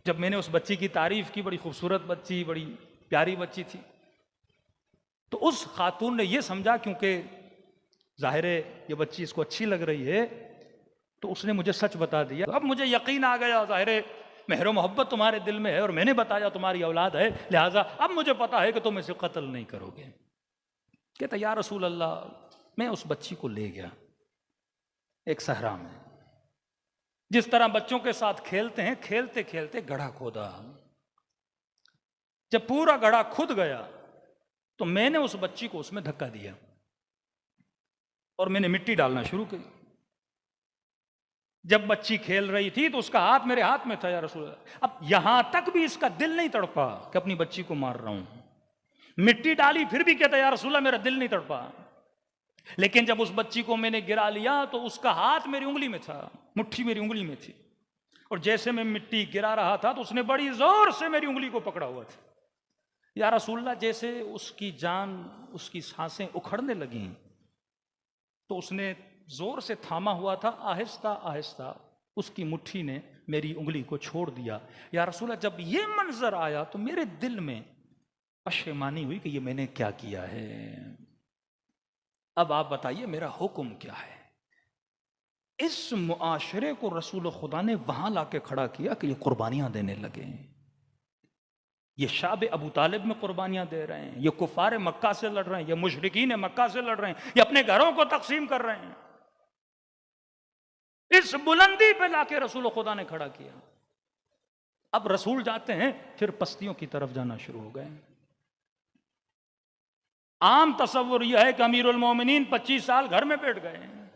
जब मैंने उस बच्ची की तारीफ की, बड़ी खूबसूरत बच्ची, बड़ी प्यारी बच्ची थी, तो उस खातून ने यह समझा क्योंकि जाहिर है ये बच्ची इसको अच्छी लग रही है, तो उसने मुझे सच बता दिया। अब मुझे यकीन आ गया, जाहिर है मेहर मोहब्बत तुम्हारे दिल में है और मैंने बताया तुम्हारी औलाद है, लिहाजा अब मुझे पता है कि तुम इसे कत्ल नहीं करोगे। कहता या रसूल अल्लाह, मैं उस बच्ची को ले गया एक सहरा में, जिस तरह बच्चों के साथ खेलते हैं, खेलते खेलते गड्ढा खोदा। जब पूरा गड्ढा खुद गया तो मैंने उस बच्ची को उसमें धक्का दिया और मैंने मिट्टी डालना शुरू की। जब बच्ची खेल रही थी तो उसका हाथ मेरे हाथ में था, या रसूल अल्लाह। अब यहां तक भी इसका दिल नहीं तड़पा कि अपनी बच्ची को मार रहा हूं। मिट्टी डाली फिर भी कहता, या रसूल अल्लाह मेरा दिल नहीं तड़पा। लेकिन जब उस बच्ची को मैंने गिरा लिया तो उसका हाथ मेरी उंगली में था, मुट्ठी मेरी उंगली में थी, और जैसे मैं मिट्टी गिरा रहा था तो उसने बड़ी जोर से मेरी उंगली को पकड़ा हुआ था। या रसूलल्लाह, जैसे उसकी जान, उसकी सांसें उखड़ने लगी तो उसने जोर से थामा हुआ था, आहिस्ता आहिस्ता उसकी मुट्ठी ने मेरी उंगली को छोड़ दिया। या रसूलल्लाह, जब ये मंजर आया तो मेरे दिल में पशेमानी हुई कि ये मैंने क्या किया है। अब आप बताइए मेरा हुक्म क्या है। इस मुआशरे को रसूल खुदा ने वहां लाके खड़ा किया कि ये कुर्बानियां देने लगे। ये शाब अबू तालिब में कुर्बानियां दे रहे हैं, ये कुफार मक्का से लड़ रहे हैं, ये मुशरिकीन मक्का से लड़ रहे हैं, ये अपने घरों को तकसीम कर रहे हैं। इस बुलंदी पे लाके रसूल खुदा ने खड़ा किया। अब रसूल जाते हैं, फिर पस्तियों की तरफ जाना शुरू हो गए। आम तस्वुर यह है कि अमीरुल मोमिनीन 25 साल घर में बैठ गए हैं,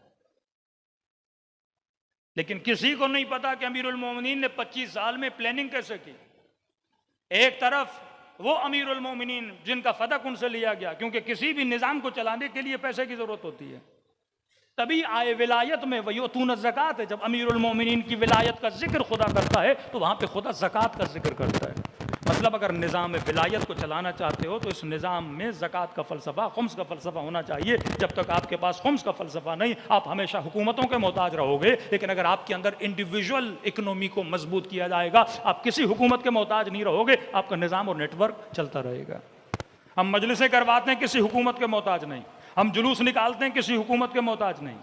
लेकिन किसी को नहीं पता कि अमीरुल मोमिनीन ने 25 साल में प्लानिंग कैसे की। एक तरफ वो अमीरुल मोमिनीन जिनका फदक उनसे लिया गया, क्योंकि किसी भी निजाम को चलाने के लिए पैसे की जरूरत होती है। तभी आए विलायत में वयूतून ज़कात है। जब अमीरुल मोमिनीन की विलायत का जिक्र खुदा करता है तो वहां पे खुदा ज़कात का जिक्र करता है। मतलब अगर निज़ाम विलायत को चलाना चाहते हो तो इस निज़ाम में ज़कात का फ़लसफ़ा, खुम्स का फ़लसफ़ा होना चाहिए। जब तक आपके पास खुम्स का फ़लसफ़ा नहीं, आप हमेशा हुकूमतों के मोहताज रहोगे। लेकिन अगर आपके अंदर इंडिविजुअल इकनॉमी को मजबूत किया जाएगा, आप किसी हुकूमत के मोहताज नहीं रहोगे, आपका निज़ाम और नेटवर्क चलता रहेगा। हम मजलिसें करवाते हैं, किसी हुकूमत के मोहताज नहीं। हम जुलूस निकालते हैं, किसी हुकूमत के मोहताज नहीं।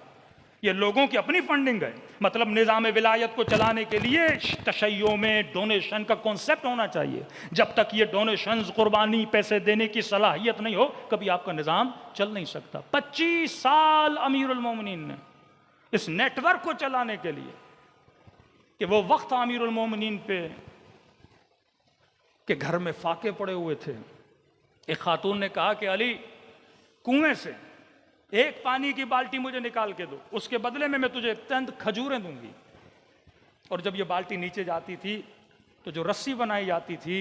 ये लोगों की अपनी फंडिंग है। मतलब निज़ाम विलायत को चलाने के लिए तशय्यो में डोनेशन का कॉन्सेप्ट होना चाहिए। जब तक ये डोनेशंस, कुर्बानी, पैसे देने की सलाहियत नहीं हो, कभी आपका निज़ाम चल नहीं सकता। 25 साल अमीरुल मोमिनीन ने इस नेटवर्क को चलाने के लिए, कि वो वक्त अमीरुल मोमिनीन पे के घर में फाके पड़े हुए थे। एक खातून ने कहा कि अली, कुएं से एक पानी की बाल्टी मुझे निकाल के दो, उसके बदले में मैं तुझे चंद खजूरें दूंगी। और जब ये बाल्टी नीचे जाती थी तो जो रस्सी बनाई जाती थी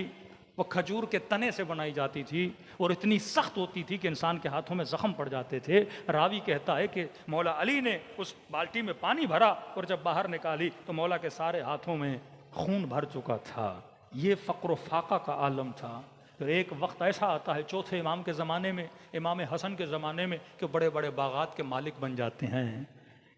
वो खजूर के तने से बनाई जाती थी, और इतनी सख्त होती थी कि इंसान के हाथों में जख्म पड़ जाते थे। रावी कहता है कि मौला अली ने उस बाल्टी में पानी भरा और जब बाहर निकाली तो मौला के सारे हाथों में खून भर चुका था। ये फ़क्र फाका का आलम था। तो एक वक्त ऐसा आता है चौथे इमाम के ज़माने में, इमाम हसन के ज़माने में, कि बड़े बड़े बागात के मालिक बन जाते हैं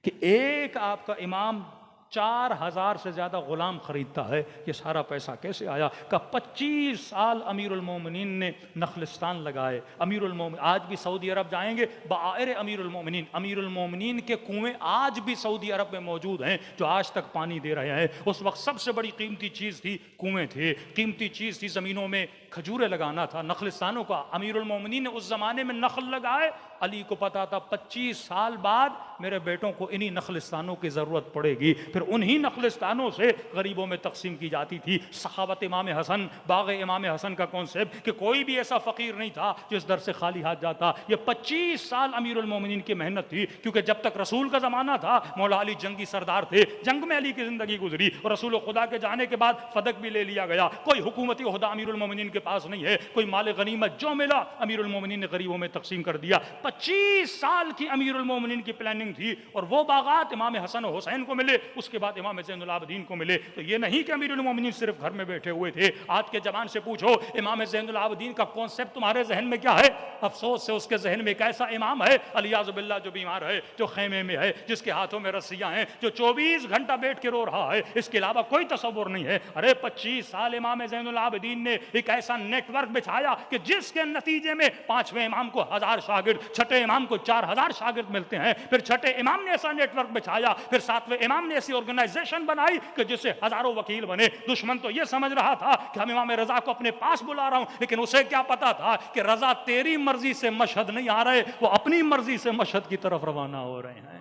कि एक आपका इमाम 4000 से ज़्यादा ग़ुलाम ख़रीदता है। ये सारा पैसा कैसे आया? का 25 साल अमीरुल मोमिनीन ने नखलिस्तान लगाए। अमीरुल मोमिनीन आज भी सऊदी अरब जाएंगे, बाएर अमीरुल मोमिनीन, अमीरुल मोमिनीन के कुएँ आज भी सऊदी अरब में मौजूद हैं, जो आज तक पानी दे रहे हैं। उस वक्त सबसे बड़ी कीमती चीज़ थी कुएँ थे, कीमती चीज़ थी ज़मीनों में खजूरें लगाना था, नखलिस्तानों का। अमीरुल मोमिनीन ने उस ज़माने में नखल लगाए। अली को पता था 25 साल बाद मेरे बेटों को इन्हीं नखलिस्तानों की ज़रूरत पड़ेगी। फिर उन्हीं नखलिस्तानों से गरीबों में तकसीम की जाती थी। सखावत इमाम हसन, बाग इमाम हसन का कॉन्सेप्ट कि कोई भी ऐसा फ़कीर नहीं था जो इस दर से खाली हाथ जाता। ये 25 साल अमीरुल मोमिनीन की मेहनत थी, क्योंकि जब तक रसूल का ज़माना था मौला अली जंगी सरदार थे, जंग में अली की ज़िंदगी गुजरी, और रसूल खुदा के जाने के बाद फ़दक भी ले लिया गया। कोई हुकूमती ओहदा अमीरुल मोमिनीन के पास नहीं है, कोई माल गनीमत जो मिला अमीरुल मोमिनीन ने गरीबों में तकसीम कर दिया। 25 साल की अमीरुल मोमिनीन की प्लानिंग थी, और वो बागात इमाम हसन और हुसैन को मिले, उसके बाद इमाम ज़ैनुल आबिदीन को मिले। तो ये नहीं कि अमीरुल मोमिनीन सिर्फ घर में बैठे हुए थे। आज के जवान से पूछो इमाम ज़ैनुल आबिदीन का कॉन्सेप्ट तुम्हारे जहन में क्या है? अफसोस से उसके जहन में एक ऐसा इमाम है अलियाज़ु बिल्लाह जो बीमार है, जो खेमे में है, जिसके हाथों में रस्सियां हैं, जो 24 घंटा बैठ के रो रहा है। इसके अलावा कोई तसव्वुर नहीं है। अरे 25 साल इमाम ज़ैनुल आबिदीन ने एक ऐसा नेटवर्क बिछाया कि जिसके नतीजे में 5वें इमाम को 1000 शागिर्द, छठे इमाम को 4000 शागिर्द मिलते हैं। फिर छठे इमाम ने ऐसा नेटवर्क बिछाया, फिर 7वें इमाम ने ऐसी ऑर्गेनाइजेशन बनाई कि जिससे हजारों वकील बने। दुश्मन तो यह समझ रहा था कि हम इमाम रजा को अपने पास बुला रहा हूं, लेकिन उसे क्या पता था कि रजा तेरी मर्जी से मशहद नहीं आ रहे, वो अपनी मर्जी से मशहद की तरफ रवाना हो रहे हैं।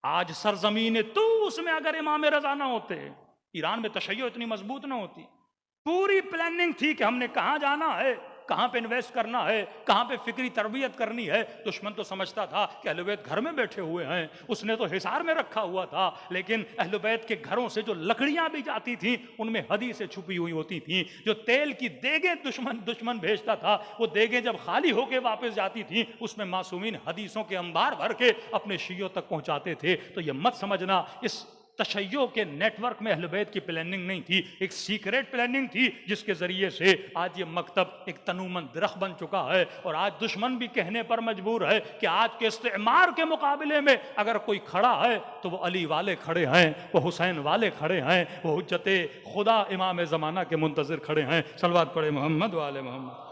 आज सरजमीन तूस में अगर इमाम रजा ना होते, ईरान में तशय्यो इतनी मजबूत ना होती, पूरी प्लानिंग थी कि हमने कहां जाना है, कहां पे इन्वेस्ट करना है, कहां पे फिक्री तरबियत करनी है। दुश्मन तो समझता था कि अहले बैत घर में बैठे हुए हैं, उसने तो हिसार में रखा हुआ था, लेकिन अहले बैत के घरों से जो लकड़ियां भी जाती थी उनमें हदीसें छुपी हुई होती थी। जो तेल की देगें दुश्मन भेजता था, वो देगें जब खाली होकर वापस जाती थी उसमें मासूमीन हदीसों के अंबार भर के अपने शियों तक पहुंचाते थे। तो ये मत समझना इस तशय्यो के नेटवर्क में अहले बैत की प्लानिंग नहीं थी, एक सीक्रेट प्लानिंग थी जिसके जरिए से आज ये मकतब एक तनूमन दरख्त बन चुका है। और आज दुश्मन भी कहने पर मजबूर है कि आज के इस्तेमार के मुकाबले में अगर कोई खड़ा है तो वो अली वाले खड़े हैं, वो हुसैन वाले खड़े हैं, वो हुज्जते खुदा इमाम ज़माना के मुंतज़िर खड़े हैं। सलवात पढ़े मोहम्मद वाले मोहम्मद।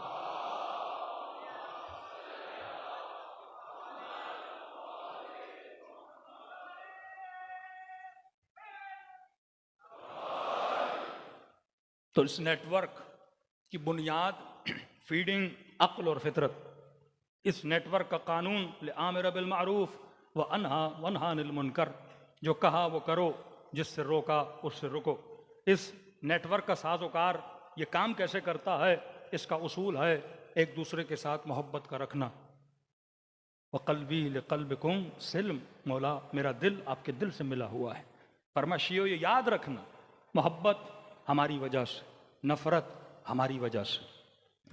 तो इस नेटवर्क की बुनियाद फीडिंग अक्ल और फितरत। इस नेटवर्क का कानून आमिर बिल मारूफ व अनहा अनिल मुनकर, जो कहा वो करो, जिससे रोका उससे रुको। इस नेटवर्क का साजोकार ये काम कैसे करता है, इसका उसूल है एक दूसरे के साथ मोहब्बत का रखना। व कल्बी लिक़ल्बिकुम सिल्म, मौला मेरा दिल आपके दिल से मिला हुआ है। फरमाशियो ये याद रखना, मोहब्बत हमारी वजह से, नफ़रत हमारी वजह से।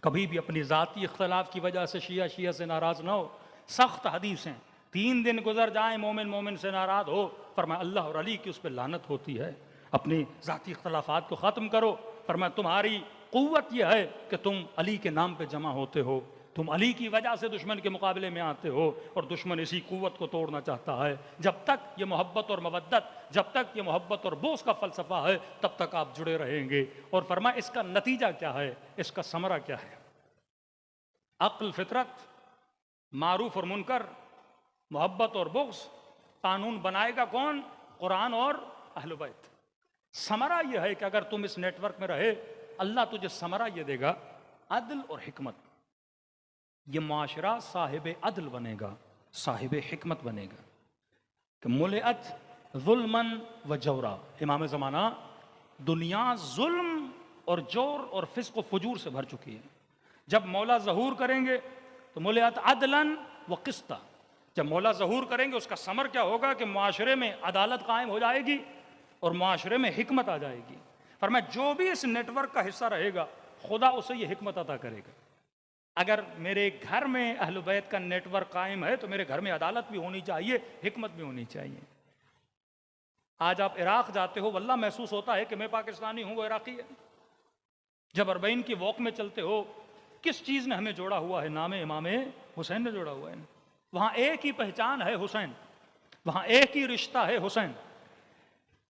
कभी भी अपनी ज़ाती इख्तलाफ की वजह से शिया से नाराज़ ना हो। सख्त हदीस हैं, 3 दिन गुजर जाए मोमिन से नाराज़ हो, फरमाया अल्लाह और अली की उस पर लानत होती है। अपनी ज़ाती इख्तलाफात को ख़त्म करो। फरमाया तुम्हारी क़ुव्वत यह है कि तुम अली के नाम पर जमा होते हो, तुम अली की वजह से दुश्मन के मुकाबले में आते हो, और दुश्मन इसी कुव्वत को तोड़ना चाहता है। जब तक ये मोहब्बत और मवद्दत, जब तक ये मोहब्बत और बोस का फ़लसफ़ा है, तब तक आप जुड़े रहेंगे। और फरमाया इसका नतीजा क्या है, इसका समरा क्या है। अक्ल, फितरत, मारूफ और मुनकर, मोहब्बत और बोस, कानून बनाएगा कौन? कुरान और अहले बैत। समरा यह है कि अगर तुम इस नेटवर्क में रहे, अल्लाह तुझे समरा यह देगा, अदल और हिकमत। ये माशरा साहिब अदल बनेगा, साहिब हिकमत बनेगा। कि मुलिअत जुल्मन व जौरा, इमाम ज़माना, दुनिया जुल्म और जोर और फिस्क व फजूर से भर चुकी है। जब मौला ज़हूर करेंगे तो मुलिअत अदलन व क़िस्ता। जब मौला ज़हूर करेंगे उसका समर क्या होगा कि माशरे में अदालत कायम हो जाएगी और माशरे में हिकमत आ जाएगी। फरमाया जो भी इस नेटवर्क का हिस्सा रहेगा, खुदा उसे ये हिकमत अता करेगा। अगर मेरे घर में अहले बैत का नेटवर्क कायम है तो मेरे घर में अदालत भी होनी चाहिए, हिकमत भी होनी चाहिए। आज आप इराक जाते हो, वल्लाह महसूस होता है कि मैं पाकिस्तानी हूं, वो इराकी है। जब अरबईन की वॉक में चलते हो, किस चीज़ ने हमें जोड़ा हुआ है? नाम इमाम हुसैन ने जोड़ा हुआ है। वहाँ एक ही पहचान है हुसैन, वहाँ एक ही रिश्ता है हुसैन।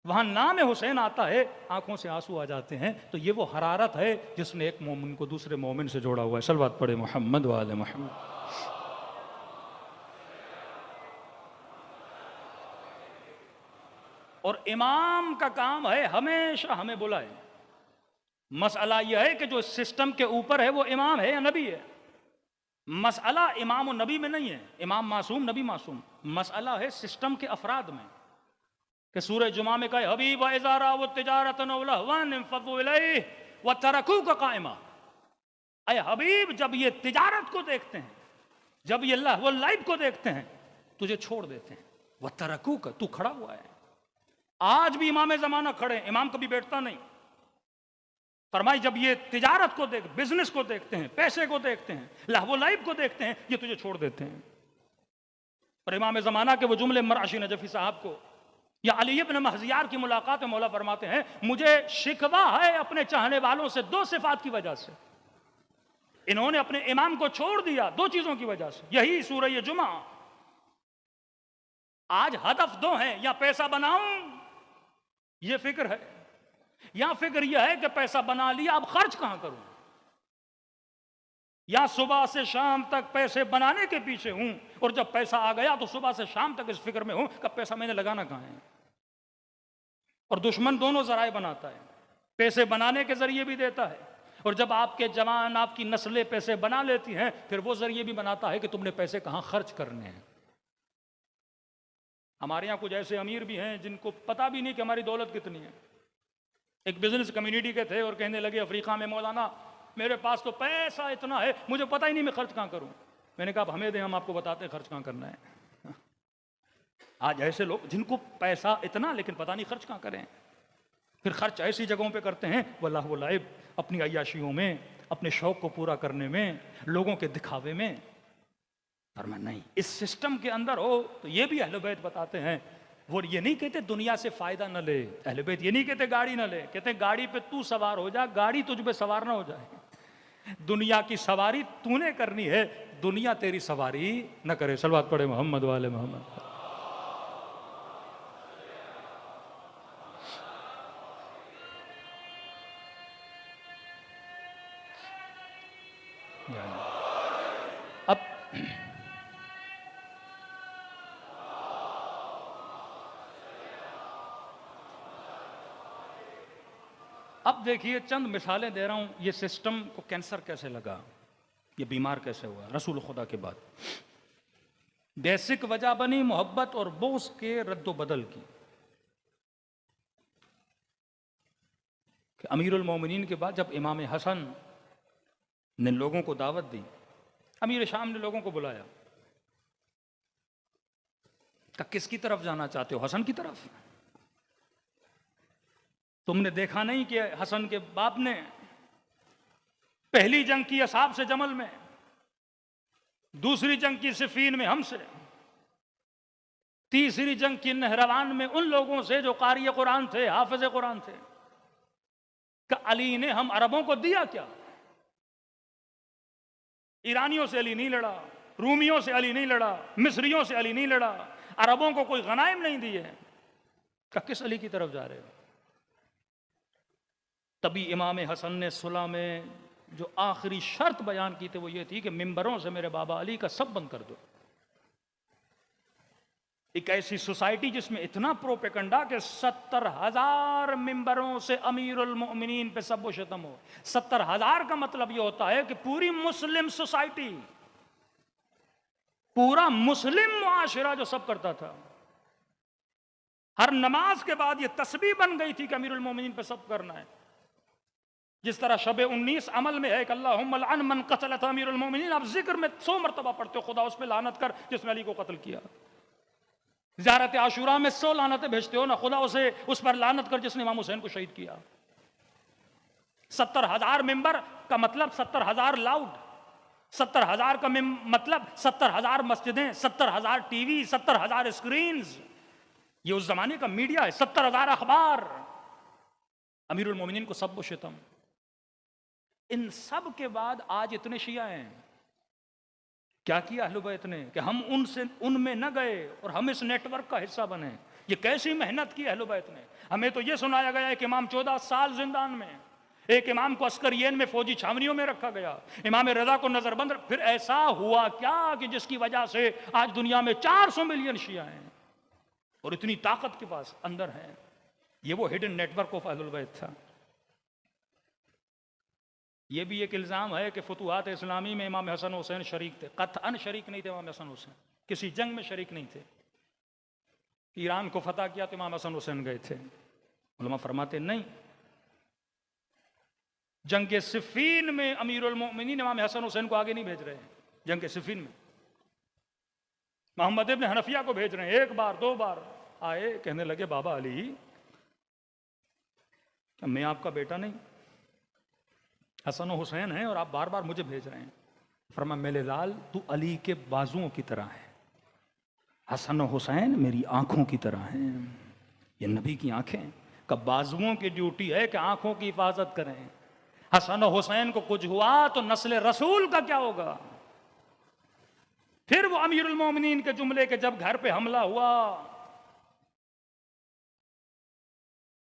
वहाँ नाम हुसैन आता है, आंखों से आंसू आ जाते हैं। तो ये वो हरारत है जिसने एक मोमिन को दूसरे मोमिन से जोड़ा हुआ है। सलवात पढ़े मोहम्मद वाले मोहम्मद। और इमाम का काम है हमेशा हमें बुलाए। मसला यह है कि जो सिस्टम के ऊपर है वो इमाम है या नबी है। मसला इमाम और नबी में नहीं है, इमाम मासूम नबी मासूम। मसला है सिस्टम के अफराद में। कि सूरह जुमा में कहे हबीब इज़ारा व तिजारत व तरकू का कायमा। अय हबीब, जब ये तिजारत को देखते हैं, जब ये अल्लाह वो लाइफ को देखते हैं, तुझे छोड़ देते हैं। व तरकू का, तू खड़ा हुआ है। आज भी इमाम ज़माना खड़े, इमाम कभी बैठता नहीं। फरमाई जब ये तिजारत को देख, बिजनेस को देखते हैं, पैसे को देखते हैं, लहवो लाइफ को देखते हैं, ये तुझे छोड़ देते हैं। और इमाम ज़माना के वो जुमले मराशी नजफी साहब को या अली इब्न महज़ियार की मुलाकात में मौला फरमाते हैं, मुझे शिकवा है अपने चाहने वालों से 2 सिफात की वजह से। इन्होंने अपने इमाम को छोड़ दिया 2 चीजों की वजह से। यही सूरह जुमा। आज हदफ 2 हैं, या पैसा बनाऊं, ये फिक्र है, या फिक्र यह है कि पैसा बना लिया, अब खर्च कहां करूं। या सुबह से शाम तक पैसे बनाने के पीछे हूं, और जब पैसा आ गया तो सुबह से शाम तक इस फिक्र में हूं कि पैसा मैंने लगाना कहां है। और दुश्मन दोनों जराए बनाता है, पैसे बनाने के जरिए भी देता है, और जब आपके जवान, आपकी नस्लें पैसे बना लेती हैं, फिर वो जरिए भी बनाता है कि तुमने पैसे कहां खर्च करने हैं। हमारे यहाँ कुछ ऐसे अमीर भी हैं जिनको पता भी नहीं कि हमारी दौलत कितनी है। एक बिजनेस कम्युनिटी के थे और कहने लगे अफ्रीका में, मौलाना मेरे पास तो पैसा इतना है, मुझे पता ही नहीं मैं खर्च कहाँ करूँ। मैंने कहा हमें दें, हम आपको बताते हैं खर्च कहाँ करना है। आज ऐसे लोग जिनको पैसा इतना लेकिन पता नहीं खर्च कहाँ करें, फिर खर्च ऐसी जगहों पे करते हैं वल्लाह वलाइब, अपनी अय्याशियों में, अपने शौक को पूरा करने में, लोगों के दिखावे में। और मैं नहीं, इस सिस्टम के अंदर हो तो ये भी अहले बैत बताते हैं, वो ये नहीं कहते दुनिया से फायदा न ले। अहले बैत ये नहीं कहते गाड़ी न ले, कहते गाड़ी पे तू सवार हो जा, गाड़ी तुझ पे सवार ना हो जाए। दुनिया की सवारी तूने करनी है, दुनिया तेरी सवारी न करे। सलवात पढ़े मोहम्मद वाले मोहम्मद। अब देखिए चंद मिसालें दे रहा हूं, ये सिस्टम को कैंसर कैसे लगा, ये बीमार कैसे हुआ। रसूल खुदा के बाद बेसिक वजह बनी मोहब्बत और बोझ के रद्दो बदल की। कि अमीरुल मोमिनीन के बाद जब इमाम हसन ने लोगों को दावत दी, अमीर शाम ने लोगों को बुलाया, कहा किसकी तरफ जाना चाहते हो, हसन की तरफ? तुमने देखा नहीं कि हसन के बाप ने पहली जंग की असहाब से जमल में, दूसरी जंग की सिफीन में हमसे, तीसरी जंग की नहरवान में उन लोगों से जो कारी कुरान थे, हाफिज कुरान थे। कि अली ने हम अरबों को दिया क्या? ईरानियों से अली नहीं लड़ा, रूमियों से अली नहीं लड़ा, मिस्रियों से अली नहीं लड़ा, अरबों को कोई गनाइम नहीं दी है। कि किस अली की तरफ जा रहे हो? तभी इमाम हसन ने सुलह में जो आखिरी शर्त बयान की थी वो ये थी कि मिंबरों से मेरे बाबा अली का सब बंद कर दो। एक ऐसी सोसाइटी जिसमें इतना प्रोपेगेंडा कि 70,000 मिंबरों से अमीरुल मोमिनीन पे सब शतम हो। 70,000 का मतलब ये होता है कि पूरी मुस्लिम सोसाइटी, पूरा मुस्लिम मुआशरा जो सब करता था, हर नमाज के बाद ये तस्बीह बन गई थी कि अमीरुल मोमिनीन पे सब करना है। जिस तरह शब 19 अमल में है कि अल्लाहुम्मा लअन मन क़तल अमीरुल मोमिनीन, आप जिक्र में 100 मरतबा पढ़ते हो खुदा उस पर लानत कर जिसने अली को कत्ल किया। ज़ियारत आशूरा में 100 लानतें भेजते हो ना, खुदा उसे उस पर लानत कर जिसने इमाम हुसैन को शहीद किया। 70,000 मेंबर का मतलब 70,000 लाउड, 70,000 का मतलब 70,000 मस्जिदें, 70,000 टीवी, 70,000 स्क्रीन। ये उस जमाने का मीडिया है। 70,000 अखबार, अमीरुल मोमिनीन को सब शितम। इन सब के बाद आज इतने शिया हैं। क्या किया अहले बैत ने कि हम उनमें न गए और हम इस नेटवर्क का हिस्सा बने। ये कैसी मेहनत की अहले बैत ने। हमें तो ये सुनाया गया है कि इमाम 14 साल जिंदान में, एक इमाम को अस्करियन में फौजी छावनियों में रखा गया, इमाम रजा को नजरबंद। फिर ऐसा हुआ क्या कि जिसकी वजह से आज दुनिया में 400 मिलियन शिया हैं और इतनी ताकत के पास अंदर है। ये वो हिडन नेटवर्क ऑफ अहले बैत था। ये भी एक इल्ज़ाम है कि फतुहात इस्लामी में इमाम हसन हुसैन शरीक थे। कतअन शरीक नहीं थे इमाम हसन हुसैन, किसी जंग में शरीक नहीं थे। ईरान को फतह किया तो इमाम हसन हुसैन गए थे। उलमा फरमाते नहीं, जंग सिफीन में अमीरुल मोमिनीन इमाम हसन हुसैन को आगे नहीं भेज रहे हैं। जंग सिफीन में मोहम्मद इब्न हनफिया को भेज रहे हैं। एक बार दो बार आए, कहने लगे बाबा अली मैं आपका बेटा नहीं, हसन हुसैन है और आप बार बार मुझे भेज रहे हैं। फरमा मेरे लाल तू अली के बाजुओं की तरह है, हसन हुसैन मेरी आंखों की तरह हैं। ये नबी की आंखें का बाजुओं की ड्यूटी है कि आंखों की हिफाजत करें। हसन हुसैन को कुछ हुआ तो नस्ल रसूल का क्या होगा। फिर वो अमीरुल मोमिनीन के जुमले के जब घर पे हमला हुआ,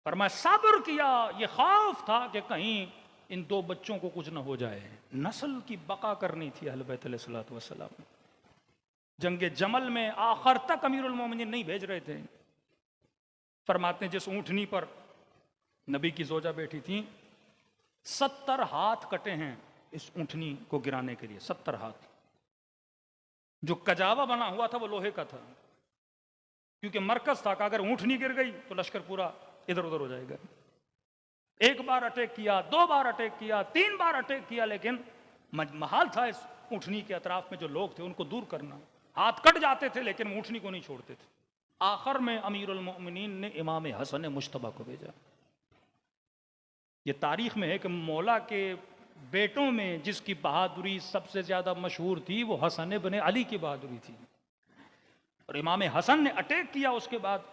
फरमाया सब्र किया। ये खौफ था कि कहीं इन दो बच्चों को कुछ ना हो जाए। नस्ल की बका करनी थी अहले बैत अलैहिस्सलातु वस्सलाम। जंगे जमल में आखिर तक अमीरुल मोमिनीन नहीं भेज रहे थे। फरमाते हैं जिस ऊंटनी पर नबी की जोजा बैठी थी, 70 हाथ कटे हैं इस ऊंटनी को गिराने के लिए। 70 हाथ। जो कजावा बना हुआ था वो लोहे का था, क्योंकि मरकज था कि अगर ऊँटनी गिर गई तो लश्कर पूरा इधर उधर हो जाएगा। एक बार अटैक किया, 2 बार अटैक किया, 3 बार अटैक किया, लेकिन महाल था इस ऊँटनी के अतराफ में जो लोग थे उनको दूर करना। हाथ कट जाते थे लेकिन ऊँटनी को नहीं छोड़ते थे। आखिर में अमीरुल मोमिनीन ने इमाम हसन मुश्तबा को भेजा। ये तारीख में है कि मौला के बेटों में जिसकी बहादुरी सबसे ज्यादा मशहूर थी वो हसन इब्न अली की बहादुरी थी। और इमाम हसन ने अटैक किया, उसके बाद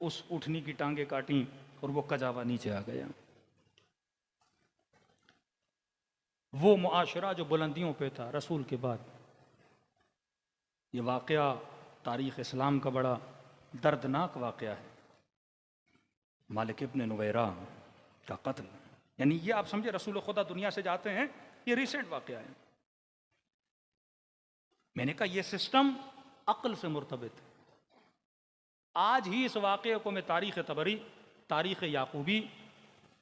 उस ऊँटनी की टांगे काटी और वो कजावा नीचे आ गया। वो मुआशरा जो बुलंदियों पे था रसूल के बाद। ये वाक़या तारीख़ इस्लाम का बड़ा दर्दनाक वाक़या है। मालिक इब्न नुवैरा का कत्ल, यानी ये आप समझे रसूल खुदा दुनिया से जाते हैं, ये रिसेंट वाक़या है। मैंने कहा ये सिस्टम अक्ल से मुर्तबित है। आज ही इस वाक़े को मैं तारीख़ तबरी, तारीख़ याकूबी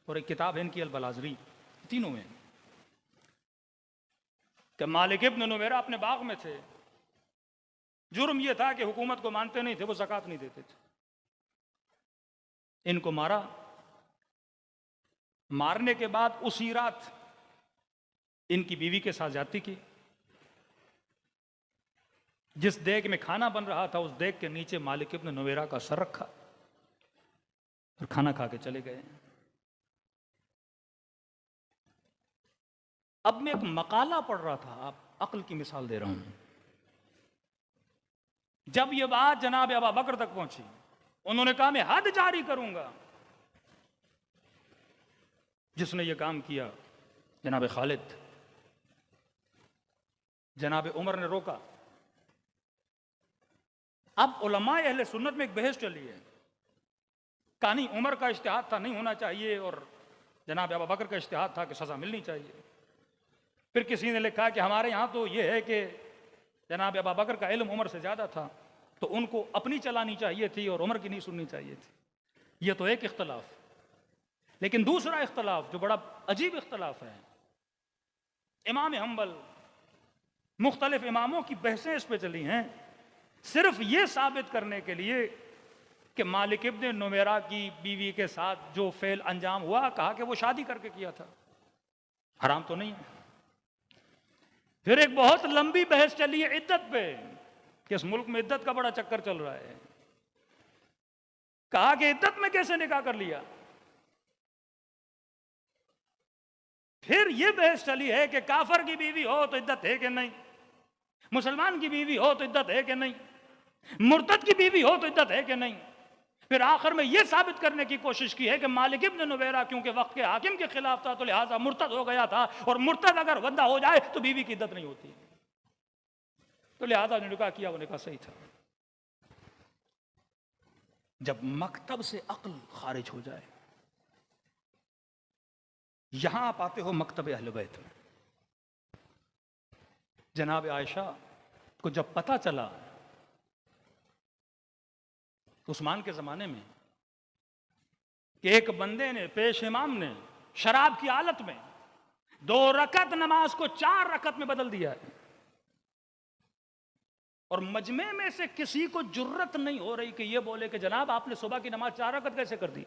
और एक किताब है इनकी अल-बलाज़री, तीनों में कि मालिक इब्न नुवैरा अपने बाग में थे। जुर्म यह था कि हुकूमत को मानते नहीं थे, वो ज़कात नहीं देते थे। इनको मारा। मारने के बाद उसी रात इनकी बीवी के साथ जाती की। जिस देग में खाना बन रहा था उस देग के नीचे मालिक इब्न नुवैरा का सर रखा और खाना खा के चले गए। अब मैं एक मकाला पढ़ रहा था, आप अक्ल की मिसाल दे रहा हूं। जब यह बात जनाब अबू बकर तक पहुंची, उन्होंने कहा मैं हद जारी करूंगा। जिसने यह काम किया जनाब खालिद, जनाब उमर ने रोका। अब उलमाए अहले सुन्नत में एक बहस चली है। कहानी उमर का इज्तिहाद था, नहीं होना चाहिए, और जनाब अबू बकर का इज्तिहाद था कि सजा मिलनी चाहिए। फिर किसी ने लिखा कि हमारे यहां तो यह है कि जनाब अबू बकर का इल्म उमर से ज्यादा था, तो उनको अपनी चलानी चाहिए थी और उमर की नहीं सुननी चाहिए थी। यह तो एक इख्तलाफ। लेकिन दूसरा इख्तलाफ जो बड़ा अजीब इख्तलाफ है, इमाम हम्बल, मुख्तलिफ इमामों की बहसें इस पे चली हैं सिर्फ ये साबित करने के लिए कि मालिक इब्न नुवैरा की बीवी के साथ जो फेल अंजाम हुआ, कहा कि वो शादी करके किया था, हराम तो नहीं है। फिर एक बहुत लंबी बहस चली है इद्दत पे कि इस मुल्क में इद्दत का बड़ा चक्कर चल रहा है। कहा कि इद्दत में कैसे निकाह कर लिया। फिर यह बहस चली है कि काफर की बीवी हो तो इद्दत है कि नहीं, मुसलमान की बीवी हो तो इद्दत है कि नहीं, मुर्तद की बीवी हो तो इद्दत है कि नहीं। फिर आखिर में यह साबित करने की कोशिश की है कि मालिक इब्न नुवैरा क्योंकि वक्त के हाकिम के खिलाफ था तो लिहाजा मुर्तद हो गया था, और मुर्तद अगर वद्दा हो जाए तो बीवी की इद्दत नहीं होती, तो लिहाजा जो निकाह किया वो निकाह सही था। जब मकतब से अक्ल खारिज हो जाए, यहां आप आते हो मकतब अहले बैत में। जनाब आयशा को जब पता चला उस्मान के जमाने में कि एक बंदे ने, पेश इमाम ने, शराब की हालत में 2 रकत नमाज को 4 रकत में बदल दिया है, और मजमे में से किसी को जुर्रत नहीं हो रही कि यह बोले कि जनाब आपने सुबह की नमाज 4 रकत कैसे कर दी।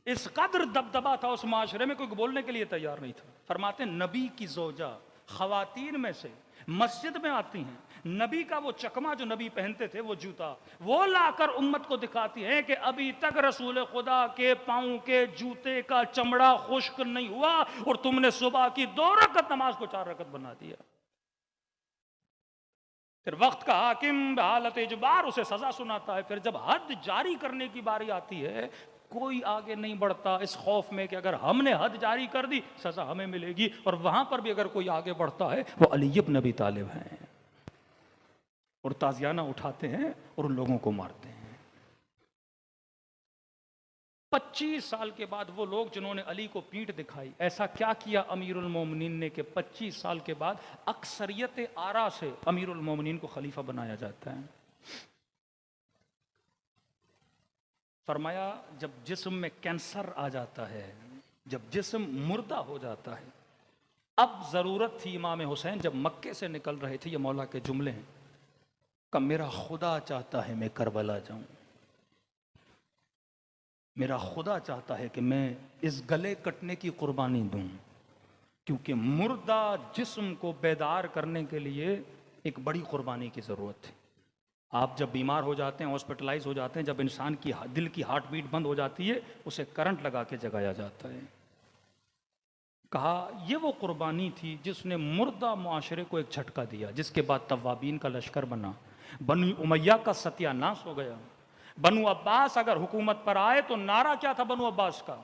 इस कदर दबदबा था उस माशरे में, कोई बोलने के लिए तैयार नहीं था। फरमाते नबी की जोजा खवातीन में से मस्जिद में आती हैं, नबी का वो चकमा जो नबी पहनते थे, वो जूता, वो लाकर उम्मत को दिखाती हैं कि अभी तक रसूल खुदा के पांव के जूते का चमड़ा खुश्क नहीं हुआ और तुमने सुबह की 2 रकत नमाज को 4 रकत बना दिया। फिर वक्त का हाकिम हालत इजबार उसे सजा सुनाता है। फिर जब हद जारी करने की बारी आती है, कोई आगे नहीं बढ़ता इस खौफ में कि अगर हमने हद जारी कर दी सजा हमें मिलेगी, और वहां पर भी अगर कोई आगे बढ़ता है वो अली इब्न अबी तालिब हैं, और ताजियाना उठाते हैं और उन लोगों को मारते हैं। 25 साल के बाद वो लोग जिन्होंने अली को पीठ दिखाई, ऐसा क्या किया अमीरुल मोमिनीन ने कि 25 साल के बाद अक्सरियत आरा से अमीरुल मोमिनीन को खलीफा बनाया जाता है। फरमाया जब जिस्म में कैंसर आ जाता है, जब जिस्म मुर्दा हो जाता है, अब जरूरत थी इमाम हुसैन जब मक्के से निकल रहे थे, ये मौला के जुमले हैं, कि मेरा खुदा चाहता है मैं करबला जाऊं, मेरा खुदा चाहता है कि मैं इस गले कटने की कुर्बानी दूं, क्योंकि मुर्दा जिस्म को बेदार करने के लिए एक बड़ी कुर्बानी की ज़रूरत है। आप जब बीमार हो जाते हैं, हॉस्पिटलाइज हो जाते हैं, जब इंसान की दिल की हार्ट बीट बंद हो जाती है, उसे करंट लगा के जगाया जाता है। कहा ये वो कुर्बानी थी जिसने मुर्दा मुआशरे को एक झटका दिया, जिसके बाद तवाबीन का लश्कर बना, बनी उमैया का सत्यानाश हो गया। बनु अब्बास अगर हुकूमत पर आए तो नारा क्या था बनु अब्बास का?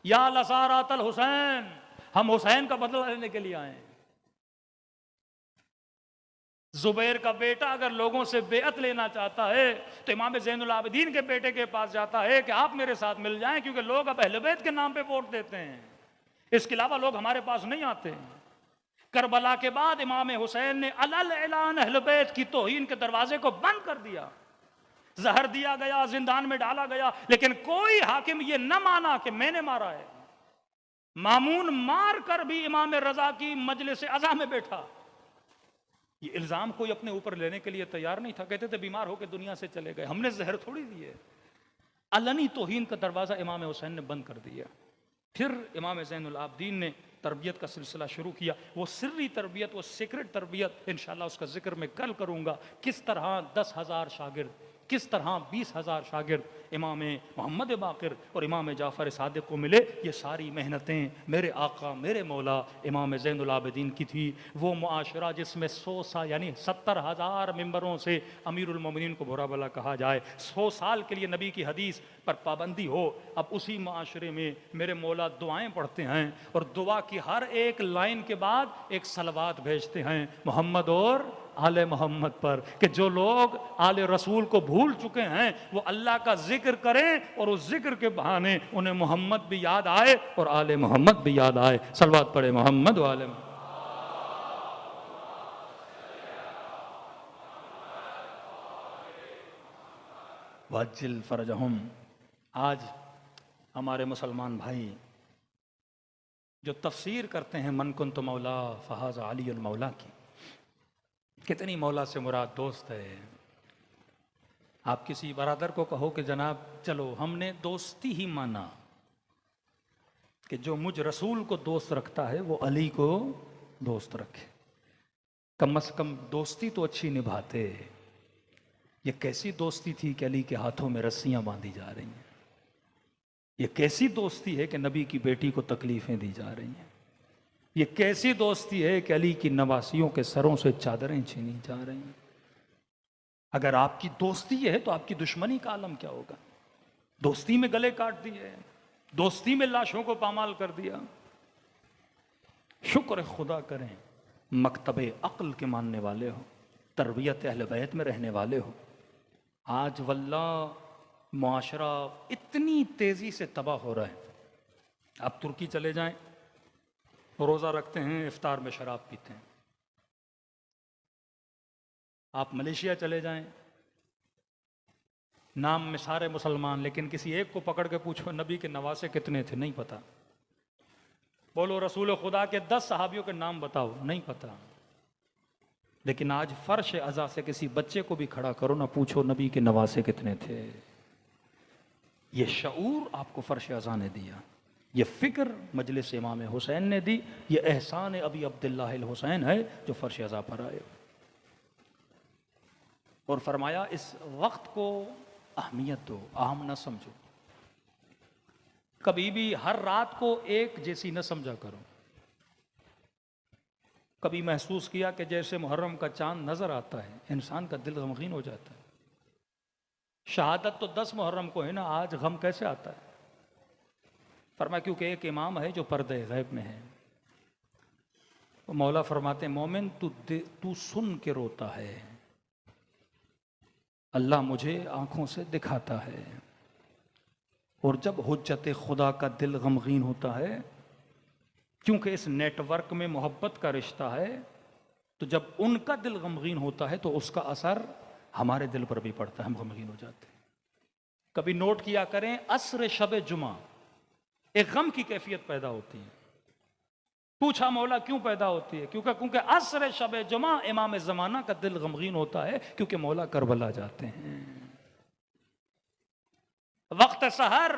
या लसारातल हुसैन, हम हुसैन का बदला लेने के लिए आए। जुबैर का बेटा अगर लोगों से बेअत लेना चाहता है तो इमाम ज़ैनुल आबिदीन के बेटे के पास जाता है कि आप मेरे साथ मिल जाएं, क्योंकि लोग अब अहले बैत के नाम पे वोट देते हैं, इसके अलावा लोग हमारे पास नहीं आते। करबला के बाद इमाम हुसैन ने अलल ऐलान अहले बैत की तौहीन के दरवाजे को बंद कर दिया, जहर दिया गया, जिंदान में डाला गया, लेकिन कोई हाकिम ये न माना कि मैंने मारा है। मामून मार कर भी इमाम रजा की मजलिस अज़ा में बैठा। ये इल्जाम कोई अपने ऊपर लेने के लिए तैयार नहीं था, कहते थे बीमार होकर दुनिया से चले गए, हमने जहर थोड़ी दी है। अलनी तौहीन का दरवाजा इमाम हुसैन ने बंद कर दिया। फिर इमाम ज़ैनुल आबिदीन ने तरबियत का सिलसिला शुरू किया। वो सिर्री तरबियत, वो सीक्रेट तरबियत, इंशाअल्लाह उसका जिक्र मैं कल करूँगा। किस तरह 10,000 शागिर्द, किस तरह 20,000 शागिर्द इमाम मोहम्मद बाक़िर और इमाम जाफ़र सादिक़ को मिले। ये सारी मेहनतें मेरे आका मेरे मौला इमाम ज़ैनुल आबिदीन की थी। वो मुआशरा जिसमें 100 साल यानी 70,000 मिंबरों से अमीरुल मोमिनीन को बुरा भला कहा जाए, 100 साल के लिए नबी की हदीस पर पाबंदी हो, अब उसी मुआशरे में मेरे मौला दुआएं पढ़ते हैं और दुआ की हर एक लाइन के बाद एक सलवात भेजते हैं मोहम्मद और आले मोहम्मद पर, कि जो लोग आले रसूल को भूल चुके हैं वो अल्लाह का जिक्र करें और उस जिक्र के बहाने उन्हें मोहम्मद भी याद आए और आले मोहम्मद भी याद आए। सलवात पढ़े मोहम्मद व आले वज्जिल फरजहुम। आज हमारे मुसलमान भाई जो तफसीर करते हैं मन कुन तो मौला फ़हाज़ अली अल मौला की, कितनी मौला से मुराद दोस्त है। आप किसी बरादर को कहो कि जनाब चलो हमने दोस्ती ही माना, कि जो मुझ रसूल को दोस्त रखता है वो अली को दोस्त रखे, कम से कम दोस्ती तो अच्छी निभाते। ये कैसी दोस्ती थी कि अली के हाथों में रस्सियां बांधी जा रही हैं? ये कैसी दोस्ती है कि नबी की बेटी को तकलीफें दी जा रही हैं? ये कैसी दोस्ती है कि अली की नवासियों के सरों से चादरें छीनी जा रही हैं? अगर आपकी दोस्ती है तो आपकी दुश्मनी का आलम क्या होगा? दोस्ती में गले काट दिए, दोस्ती में लाशों को पामाल कर दिया। शुक्र खुदा करें मकतबे अक्ल के मानने वाले हो, तरबियत अहले बैत में रहने वाले हो। आज वल्लाह मुआशरा इतनी तेज़ी से तबाह हो रहा है। आप तुर्की चले जाएं, रोज़ा रखते हैं, इफ्तार में शराब पीते हैं। आप मलेशिया चले जाएं, नाम में सारे मुसलमान, लेकिन किसी एक को पकड़ के पूछो नबी के नवासे कितने थे, नहीं पता। बोलो रसूल खुदा के 10 सहाबियों के नाम बताओ, नहीं पता। लेकिन आज फर्श अज़ा से किसी बच्चे को भी खड़ा करो ना, पूछो नबी के नवासे कितने थे। ये शऊर आपको फर्श अज़ा ने दिया, ये फ़िक्र मजलिस इमाम हुसैन ने दी, ये एहसान अबी अब्दुल्लाह अल हुसैन है जो फर्श अज़ा पर आए। और फरमाया इस वक्त को अहमियत दो, अहम न समझो। कभी भी हर रात को एक जैसी न समझा करो। कभी महसूस किया कि जैसे मुहर्रम का चांद नजर आता है, इंसान का दिल गमगीन हो जाता है। शहादत तो 10 मुहर्रम को है ना, आज गम कैसे आता है? फरमाया क्योंकि एक इमाम है जो पर्दे गैब में है। तो मौला फरमाते मोमिन तू सुन के रोता है, अल्लाह मुझे आंखों से दिखाता है। और जब हुज्जत खुदा का दिल गमगीन होता है, क्योंकि इस नेटवर्क में मोहब्बत का रिश्ता है, तो जब उनका दिल गमगीन होता है तो उसका असर हमारे दिल पर भी पड़ता है, हम गमगीन हो जाते हैं। कभी नोट किया करें, असर शब जुमा एक गम की कैफियत पैदा होती है। पूछा मौला क्यों पैदा होती है? क्योंकि असर शब जुमा इमाम ज़माना का दिल गमगीन होता है, क्योंकि मौला करबला जाते हैं। वक्त सहर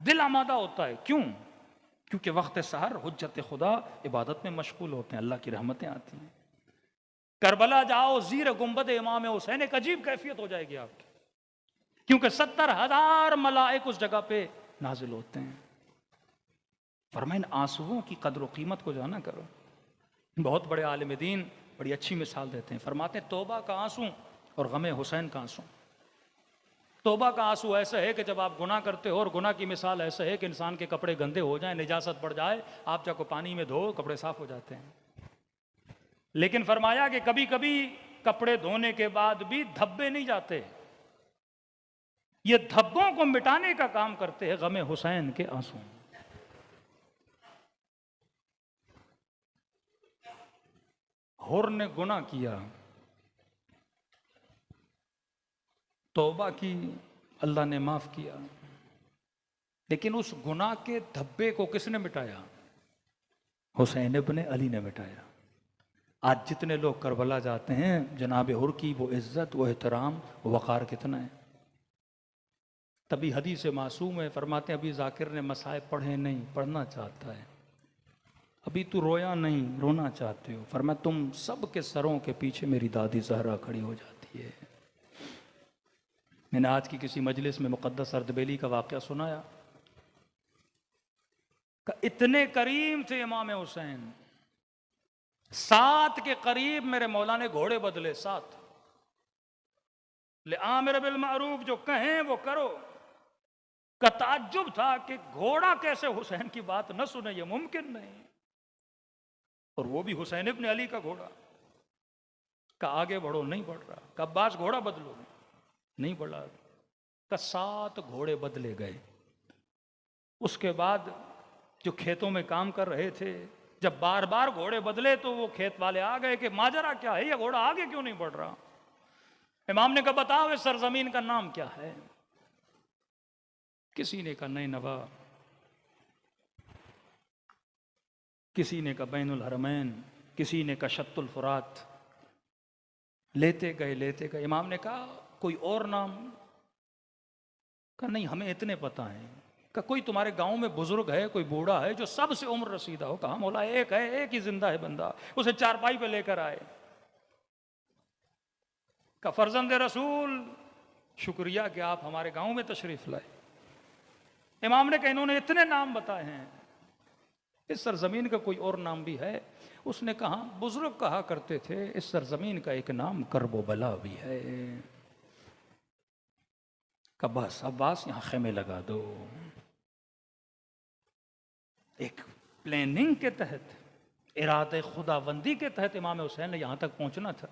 दिल आमादा होता है, क्यों? क्योंकि वक्त सहर हुज्जत खुदा इबादत में मशगूल होते हैं, अल्लाह की रहमतें आती हैं। करबला जाओ, ज़ीर गुंबद इमाम हुसैन, एक अजीब कैफियत हो जाएगी आपकी, क्योंकि 70,000 मलाइक उस जगह पे नाजिल होते हैं। फरमाया इन आंसुओं की कदर कीमत को जाना करो। बहुत बड़े आलिम दीन बड़ी अच्छी मिसाल देते हैं, फरमाते हैं तौबा का आंसू और गमे हुसैन का आंसू। तौबा का आंसू ऐसा है कि जब आप गुनाह करते हो, और गुनाह की मिसाल ऐसा है कि इंसान के कपड़े गंदे हो जाएं, निजासत पड़ जाए, आप जाको पानी में धो, कपड़े साफ हो जाते हैं। लेकिन फरमाया कि कभी कभी कपड़े धोने के बाद भी धब्बे नहीं जाते, ये धब्बों को मिटाने का काम करते हैं गमे हुसैन के आंसू। हुर ने गुनाह किया, तौबा की, अल्लाह ने माफ किया, लेकिन उस गुनाह के धब्बे को किसने मिटाया? हुसैन इब्ने अली ने मिटाया। आज जितने लोग करबला जाते हैं, जनाब हुर की वो इज्जत, वो एहतराम, वो वक़ार कितना है। तभी हदीस मासूम है, फरमाते हैं अभी जाकिर ने मसाइब पढ़े नहीं, पढ़ना चाहता है। अभी तू रोया नहीं, रोना चाहते हो। फरमाया तुम सब के सरों के पीछे मेरी दादी ज़हरा खड़ी हो जाती है। मैंने आज की किसी मजलिस में मुक़द्दस अर्दबेली का वाक़या सुनाया, इतने करीम थे इमाम हुसैन, 7 के करीब मेरे मौला ने घोड़े बदले, 7। ले आमिर बिल मारूफ, जो कहें वो करो। का ताज्जुब था कि घोड़ा कैसे हुसैन की बात न सुने, ये मुमकिन नहीं। और वो भी हुसैन इब्ने अली का घोड़ा। का आगे बढ़ो, नहीं बढ़ रहा। का अब्बास घोड़ा बदलो, नहीं बढ़ा। का 7 घोड़े बदले गए। उसके बाद जो खेतों में काम कर रहे थे, जब बार बार घोड़े बदले तो वो खेत वाले आ गए कि माजरा क्या है, ये घोड़ा आगे क्यों नहीं बढ़ रहा। इमाम ने कहा बताओ इस सरजमीन का नाम क्या है। किसी ने कहा नैनवा, किसी ने कहा बैनुल हरमैन, किसी ने कहा शत्तुल फुरात। लेते गए। इमाम ने कहा कोई और नाम? कहा नहीं, हमें इतने पता है। कहा कोई तुम्हारे गांव में बुजुर्ग है, कोई बूढ़ा है जो सबसे उम्र रसीदा हो? कहा मौला एक है, एक ही जिंदा है बंदा, उसे चारपाई पे लेकर आए। कहा फर्जंद रसूल, शुक्रिया कि आप हमारे गांव में तशरीफ लाए। इमाम ने कहा इन्होंने इतने नाम बताए हैं, इस सरजमीन का कोई और नाम भी है? उसने कहा बुजुर्ग कहा करते थे इस सरजमीन का एक नाम करबो बला भी है। कहा बस अब्बास यहां खेमे लगा दो। एक प्लानिंग के तहत, इरादे खुदाबंदी के तहत इमाम हुसैन ने यहां तक पहुंचना था।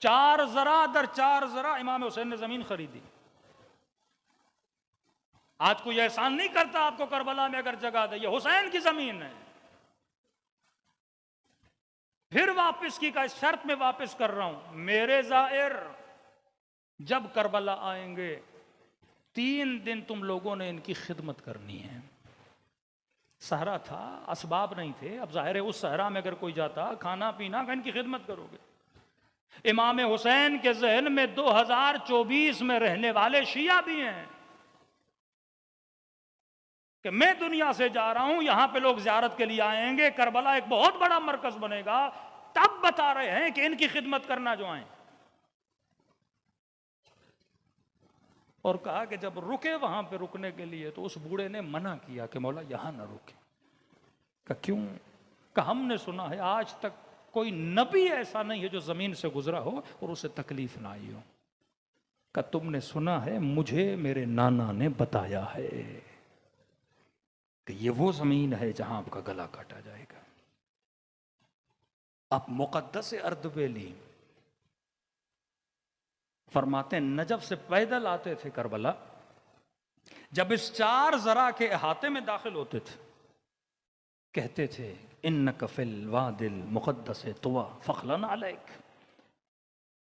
4 ज़रा दर 4 ज़रा इमाम हुसैन ने जमीन खरीदी। आज कोई एहसान नहीं करता आपको करबला में अगर जगह दे, ये हुसैन की जमीन है। फिर वापस की का इस शर्त में वापस कर रहा हूं, मेरे जायर जब करबला आएंगे 3 दिन तुम लोगों ने इनकी खिदमत करनी है। सहरा था, असबाब नहीं थे। अब जाहिर है उस सहरा में अगर कोई जाता, खाना पीना का, इनकी खिदमत करोगे। इमाम हुसैन के जहन में 2024 में रहने वाले शिया भी हैं कि मैं दुनिया से जा रहा हूं, यहां पे लोग ज़ियारत के लिए आएंगे, करबला एक बहुत बड़ा मरकज बनेगा। तब बता रहे हैं कि इनकी खिदमत करना जो आए। और कहा कि जब रुके वहां पे रुकने के लिए, तो उस बूढ़े ने मना किया कि मौला यहां ना रुके। कहा क्यों? कहा हमने सुना है आज तक कोई नबी ऐसा नहीं है जो जमीन से गुजरा हो और उसे तकलीफ ना आई हो। कहा तुमने सुना है? मुझे मेरे नाना ने बताया है कि ये वो जमीन है जहां आपका गला काटा जाएगा। अब मुकद्दस अर्दबेली फरमाते नजफ से पैदल आते थे करबला, जब इस 4 ज़रा के अहाते में दाखिल होते थे, कहते थे इन्नका फिल वादिल मुकद्दस तुवा फखलन अलैक।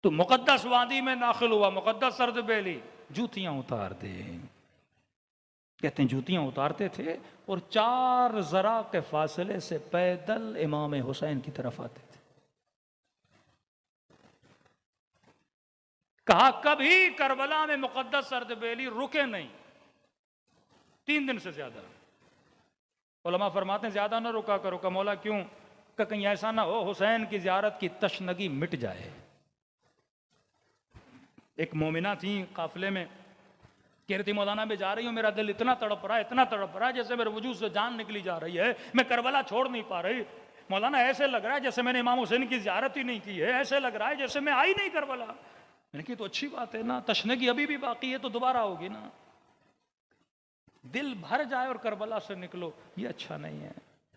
तो मुकद्दस वादी में दाखिल हुआ, मुकद्दस अर्दबेली, जूतियां उतार दे। कहते हैं जूतियां उतारते थे और 4 ज़रा के फासले से पैदल इमाम हुसैन की तरफ आते थे। कहा कभी करबला में मुकद्दस अर्दबेली रुके नहीं 3 दिन से ज्यादा। उलमा फरमाते हैं ज्यादा ना रुका करो। का मौला क्यों? का कहीं ऐसा ना हो हुसैन की जियारत की तशनगी मिट जाए। एक मोमिना थी काफिले में, कह रही थी मौलाना मैं जा रही हूँ, मेरा दिल इतना तड़प रहा है, इतना तड़प रहा है जैसे मेरे वजूद से जान निकली जा रही है, मैं करबला छोड़ नहीं पा रही। मौलाना ऐसे लग रहा है जैसे मैंने इमाम हुसैन की जियारत ही नहीं की है, ऐसे लग रहा है जैसे मैं आई नहीं करबला। मैंने कहा तो अच्छी बात है ना, तशनगी अभी भी बाकी है तो दोबारा होगी ना। दिल भर जाए और करबला से निकलो ये अच्छा नहीं है।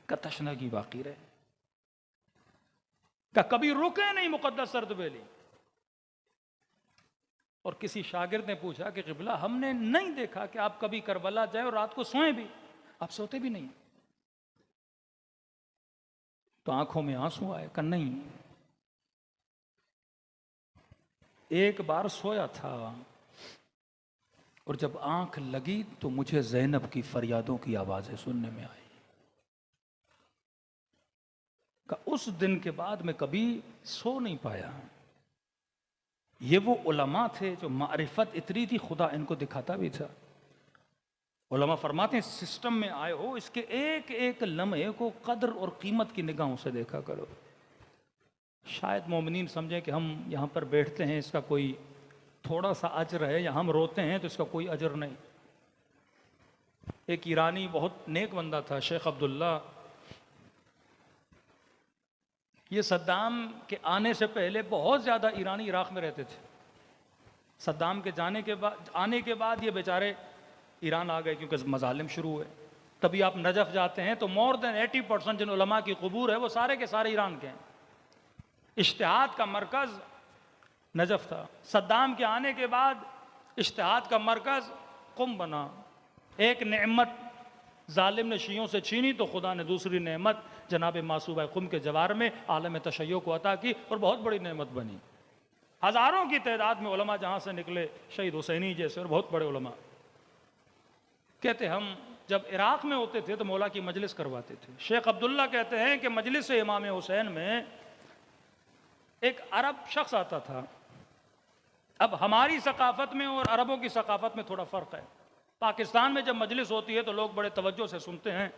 का तशनगी बाकी रहे। का कभी रुके नहीं मुकद्दस अर्दबेली। और किसी शागिर्द ने पूछा कि क़िबला हमने नहीं देखा कि आप कभी करबला जाए और रात को सोए भी, आप सोते भी नहीं। तो आंखों में आंसू आए। का नहीं, एक बार सोया था और जब आंख लगी तो मुझे ज़ैनब की फरियादों की आवाजें सुनने में आई। का उस दिन के बाद मैं कभी सो नहीं पाया। ये वो उलमा थे जो मारिफत इतनी थी खुदा इनको दिखाता भी था। उलमा फरमाते हैं सिस्टम में आए हो इसके एक एक लम्हे को कदर और कीमत की निगाहों से देखा करो। शायद मोमिनीन समझें कि हम यहाँ पर बैठते हैं इसका कोई थोड़ा सा अजर है, या हम रोते हैं तो इसका कोई अजर नहीं। एक ईरानी बहुत नेक बंदा था शेख अब्दुल्ला। ये सद्दाम के आने से पहले बहुत ज़्यादा ईरानी इराक़ में रहते थे। सद्दाम के आने के बाद ये बेचारे ईरान आ गए क्योंकि मजालिम शुरू हुए। तभी आप नजफ़ जाते हैं तो मोर देन 80% जिन उलमा की क़बूर है वो सारे के सारे ईरान के हैं। इज्तिहाद का मरकज़ नजफ़ था। सद्दाम के आने के बाद इज्तिहाद का मरकज़ कुम बना। एक नेमत जालिम ने शियों से छीनी तो खुदा ने दूसरी नेमत जनाब मासूबा कुम के जवार में आलम तशय्यो को अता की और बहुत बड़ी नेमत बनी। हज़ारों की तादाद में उलमा जहाँ से निकले, शहीद हुसैनी जैसे और बहुत बड़े उलमा। कहते हम जब इराक़ में होते थे तो मौला की मजलिस करवाते थे। शेख अब्दुल्ला कहते हैं कि मजलिस इमाम हुसैन में एक अरब शख्स आता था। अब हमारी सकाफ़त में और अरबों की सकाफ़त में थोड़ा फ़र्क है। पाकिस्तान में जब मजलिस होती है तो लोग बड़े तवज्जो से सुनते हैं,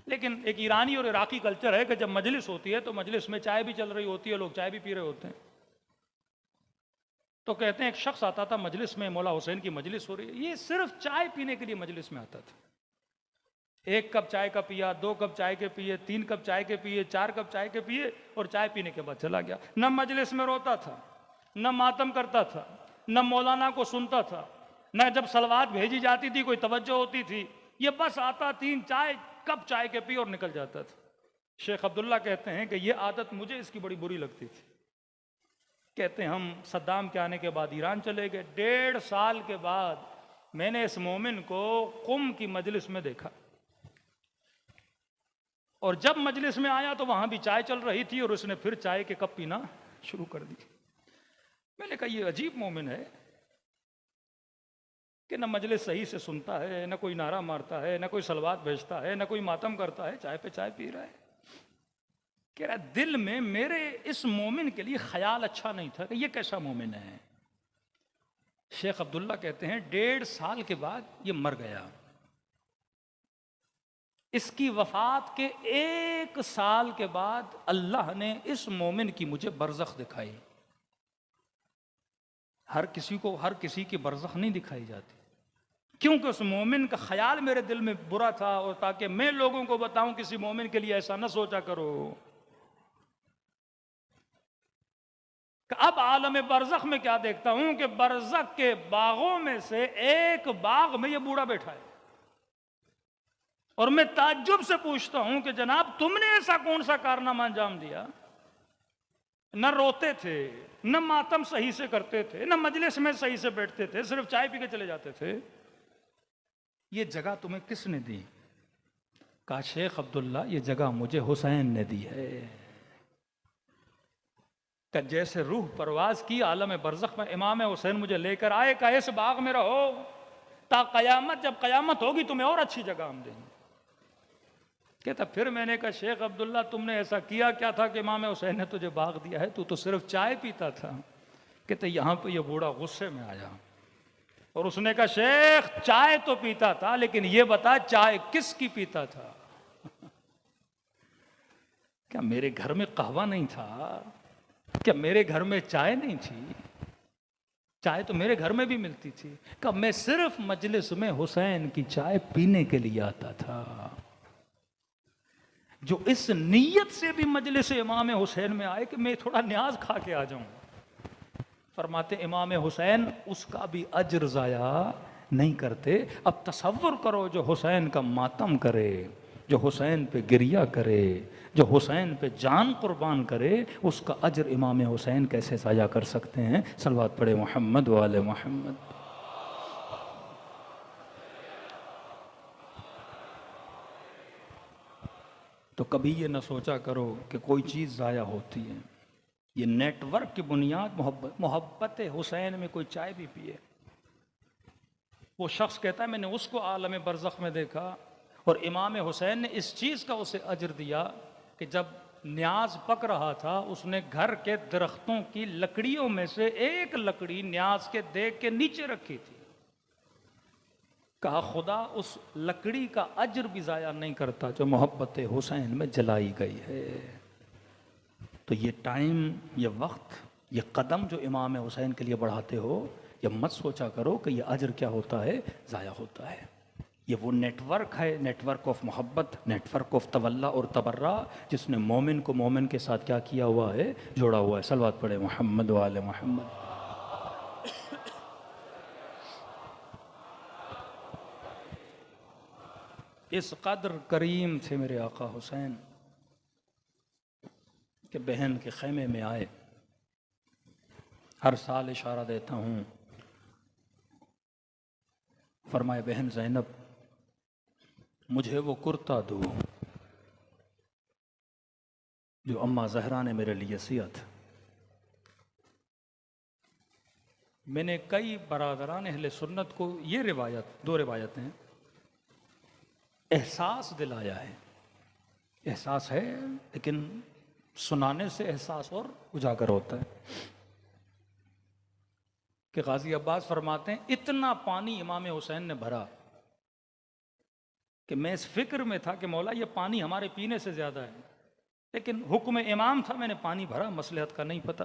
लेकिन एक ईरानी और इराकी कल्चर है कि जब मजलिस होती है तो मजलिस में चाय भी चल रही होती है, लोग चाय भी पी रहे होते हैं। तो कहते हैं एक शख्स आता था मजलिस में, मौला हुसैन की मजलिस हो रही है, ये सिर्फ चाय पीने के लिए मजलिस में आता था। 1 कप चाय का पिया, 2 कप चाय के पिए, 3 कप चाय के पिए, 4 कप चाय के पिए और चाय पीने के बाद चला गया। न मजलिस में रोता था, न मातम करता था, न मौलाना को सुनता था, न जब सलवात भेजी जाती थी कोई तवज्जो होती थी। ये बस आता 3 कप चाय के पी और निकल जाता था। शेख अब्दुल्ला कहते हैं कि ये आदत मुझे इसकी बड़ी बुरी लगती थी। कहते हैं हम सद्दाम के आने के बाद ईरान चले गए। 1.5 साल के बाद मैंने इस मोमिन को कुम की मजलिस में देखा, और जब मजलिस में आया तो वहां भी चाय चल रही थी और उसने फिर चाय के कप पीना शुरू कर दी। मैंने कहा ये अजीब मोमिन है कि न मजलिस सही से सुनता है, न कोई नारा मारता है, न कोई सलवात भेजता है, न कोई मातम करता है, चाय पे चाय पी रहा है। कह रहा दिल में मेरे इस मोमिन के लिए ख्याल अच्छा नहीं था कि ये कैसा मोमिन है। शेख अब्दुल्ला कहते हैं 1.5 साल के बाद ये मर गया। इसकी वफात के 1 साल के बाद अल्लाह ने इस मोमिन की मुझे बरज़ख दिखाई। हर किसी की बरज़ख नहीं दिखाई जाती, क्योंकि उस मोमिन का ख्याल मेरे दिल में बुरा था, और ताकि मैं लोगों को बताऊं किसी मोमिन के लिए ऐसा न सोचा करो। अब आलम बरज़ख में क्या देखता हूं कि बरज़ख के बागों में से एक बाग में ये बूढ़ा बैठा है, और मैं ताज्जुब से पूछता हूं कि जनाब तुमने ऐसा कौन सा कारनामा अंजाम दिया? न रोते थे, न मातम सही से करते थे, न मजलिस में सही से बैठते थे, सिर्फ चाय पी के चले जाते थे। ये जगह तुम्हें किसने दी? कहा शेख अब्दुल्ला ये जगह मुझे हुसैन ने दी है। कि जैसे रूह परवाज की आलम बरज़ख में इमाम हुसैन मुझे लेकर आए, का इस बाग में रहो, ता कयामत, जब कयामत होगी तुम्हें और अच्छी जगह हम देंगे। कहता फिर मैंने कहा शेख अब्दुल्ला तुमने ऐसा किया क्या था कि इमाम हुसैन ने तुझे भाग दिया है, तू तो सिर्फ चाय पीता था। कहते यहाँ पे ये बूढ़ा गुस्से में आया और उसने कहा शेख चाय तो पीता था, लेकिन ये बता चाय किसकी पीता था? क्या मेरे घर में कहवा नहीं था? क्या मेरे घर में चाय नहीं थी? चाय तो मेरे घर में भी मिलती थी। कब मैं सिर्फ मजलिस में हुसैन की चाय पीने के लिए आता था। जो इस नीयत से भी मजलिस इमाम हुसैन में आए कि मैं थोड़ा न्याज खा के आ जाऊं, फरमाते इमाम हुसैन उसका भी अज्र ज़ाया नहीं करते। अब तसव्वुर करो जो हुसैन का मातम करे, जो हुसैन पे गिरिया करे, जो हुसैन पे जान कुर्बान करे, उसका अज्र इमाम हुसैन कैसे ज़ाया कर सकते हैं? सलवात पढ़े मोहम्मद वाले मोहम्मद। तो कभी ये न सोचा करो कि कोई चीज़ ज़ाया होती है। ये नेटवर्क की बुनियाद मोहब्बत हुसैन में कोई चाय भी पिए। वो शख्स कहता है मैंने उसको आलम बरज़ख में देखा और इमाम हुसैन ने इस चीज़ का उसे अज्र दिया कि जब न्याज पक रहा था उसने घर के दरख्तों की लकड़ियों में से एक लकड़ी न्याज के देग के नीचे रखी थी। कहा खुदा उस लकड़ी का अज्र भी ज़ाया नहीं करता जो मोहब्बत हुसैन में जलाई गई है। तो ये टाइम, ये वक्त, ये कदम जो इमाम हुसैन के लिए बढ़ाते हो, ये मत सोचा करो कि ये अज्र क्या होता है, ज़ाया होता है। ये वो नेटवर्क है, नेटवर्क ऑफ मोहब्बत, नेटवर्क ऑफ तवल्ला और तबर्रा, जिसने मोमिन को मोमिन के साथ क्या किया हुआ है, जोड़ा हुआ है। सलवात पढ़े मोहम्मद वाले मोहम्मद। इस कदर करीम थे मेरे आका हुसैन कि बहन के खैमे में आए। हर साल इशारा देता हूँ, फरमाए बहन ज़ैनब मुझे वो कुर्ता दो जो अम्मा ज़हरा ने मेरे लिए सिया था। मैंने कई बरादरान अहले सुन्नत को ये रिवायत, दो रिवायतें हैं, एहसास दिलाया है। एहसास है लेकिन सुनाने से एहसास और उजागर होता है कि गाजी अब्बास फरमाते हैं इतना पानी इमाम हुसैन ने भरा कि मैं इस फिक्र में था कि मौला ये पानी हमारे पीने से ज़्यादा है, लेकिन हुक्म इमाम था, मैंने पानी भरा, मसलहत का नहीं पता,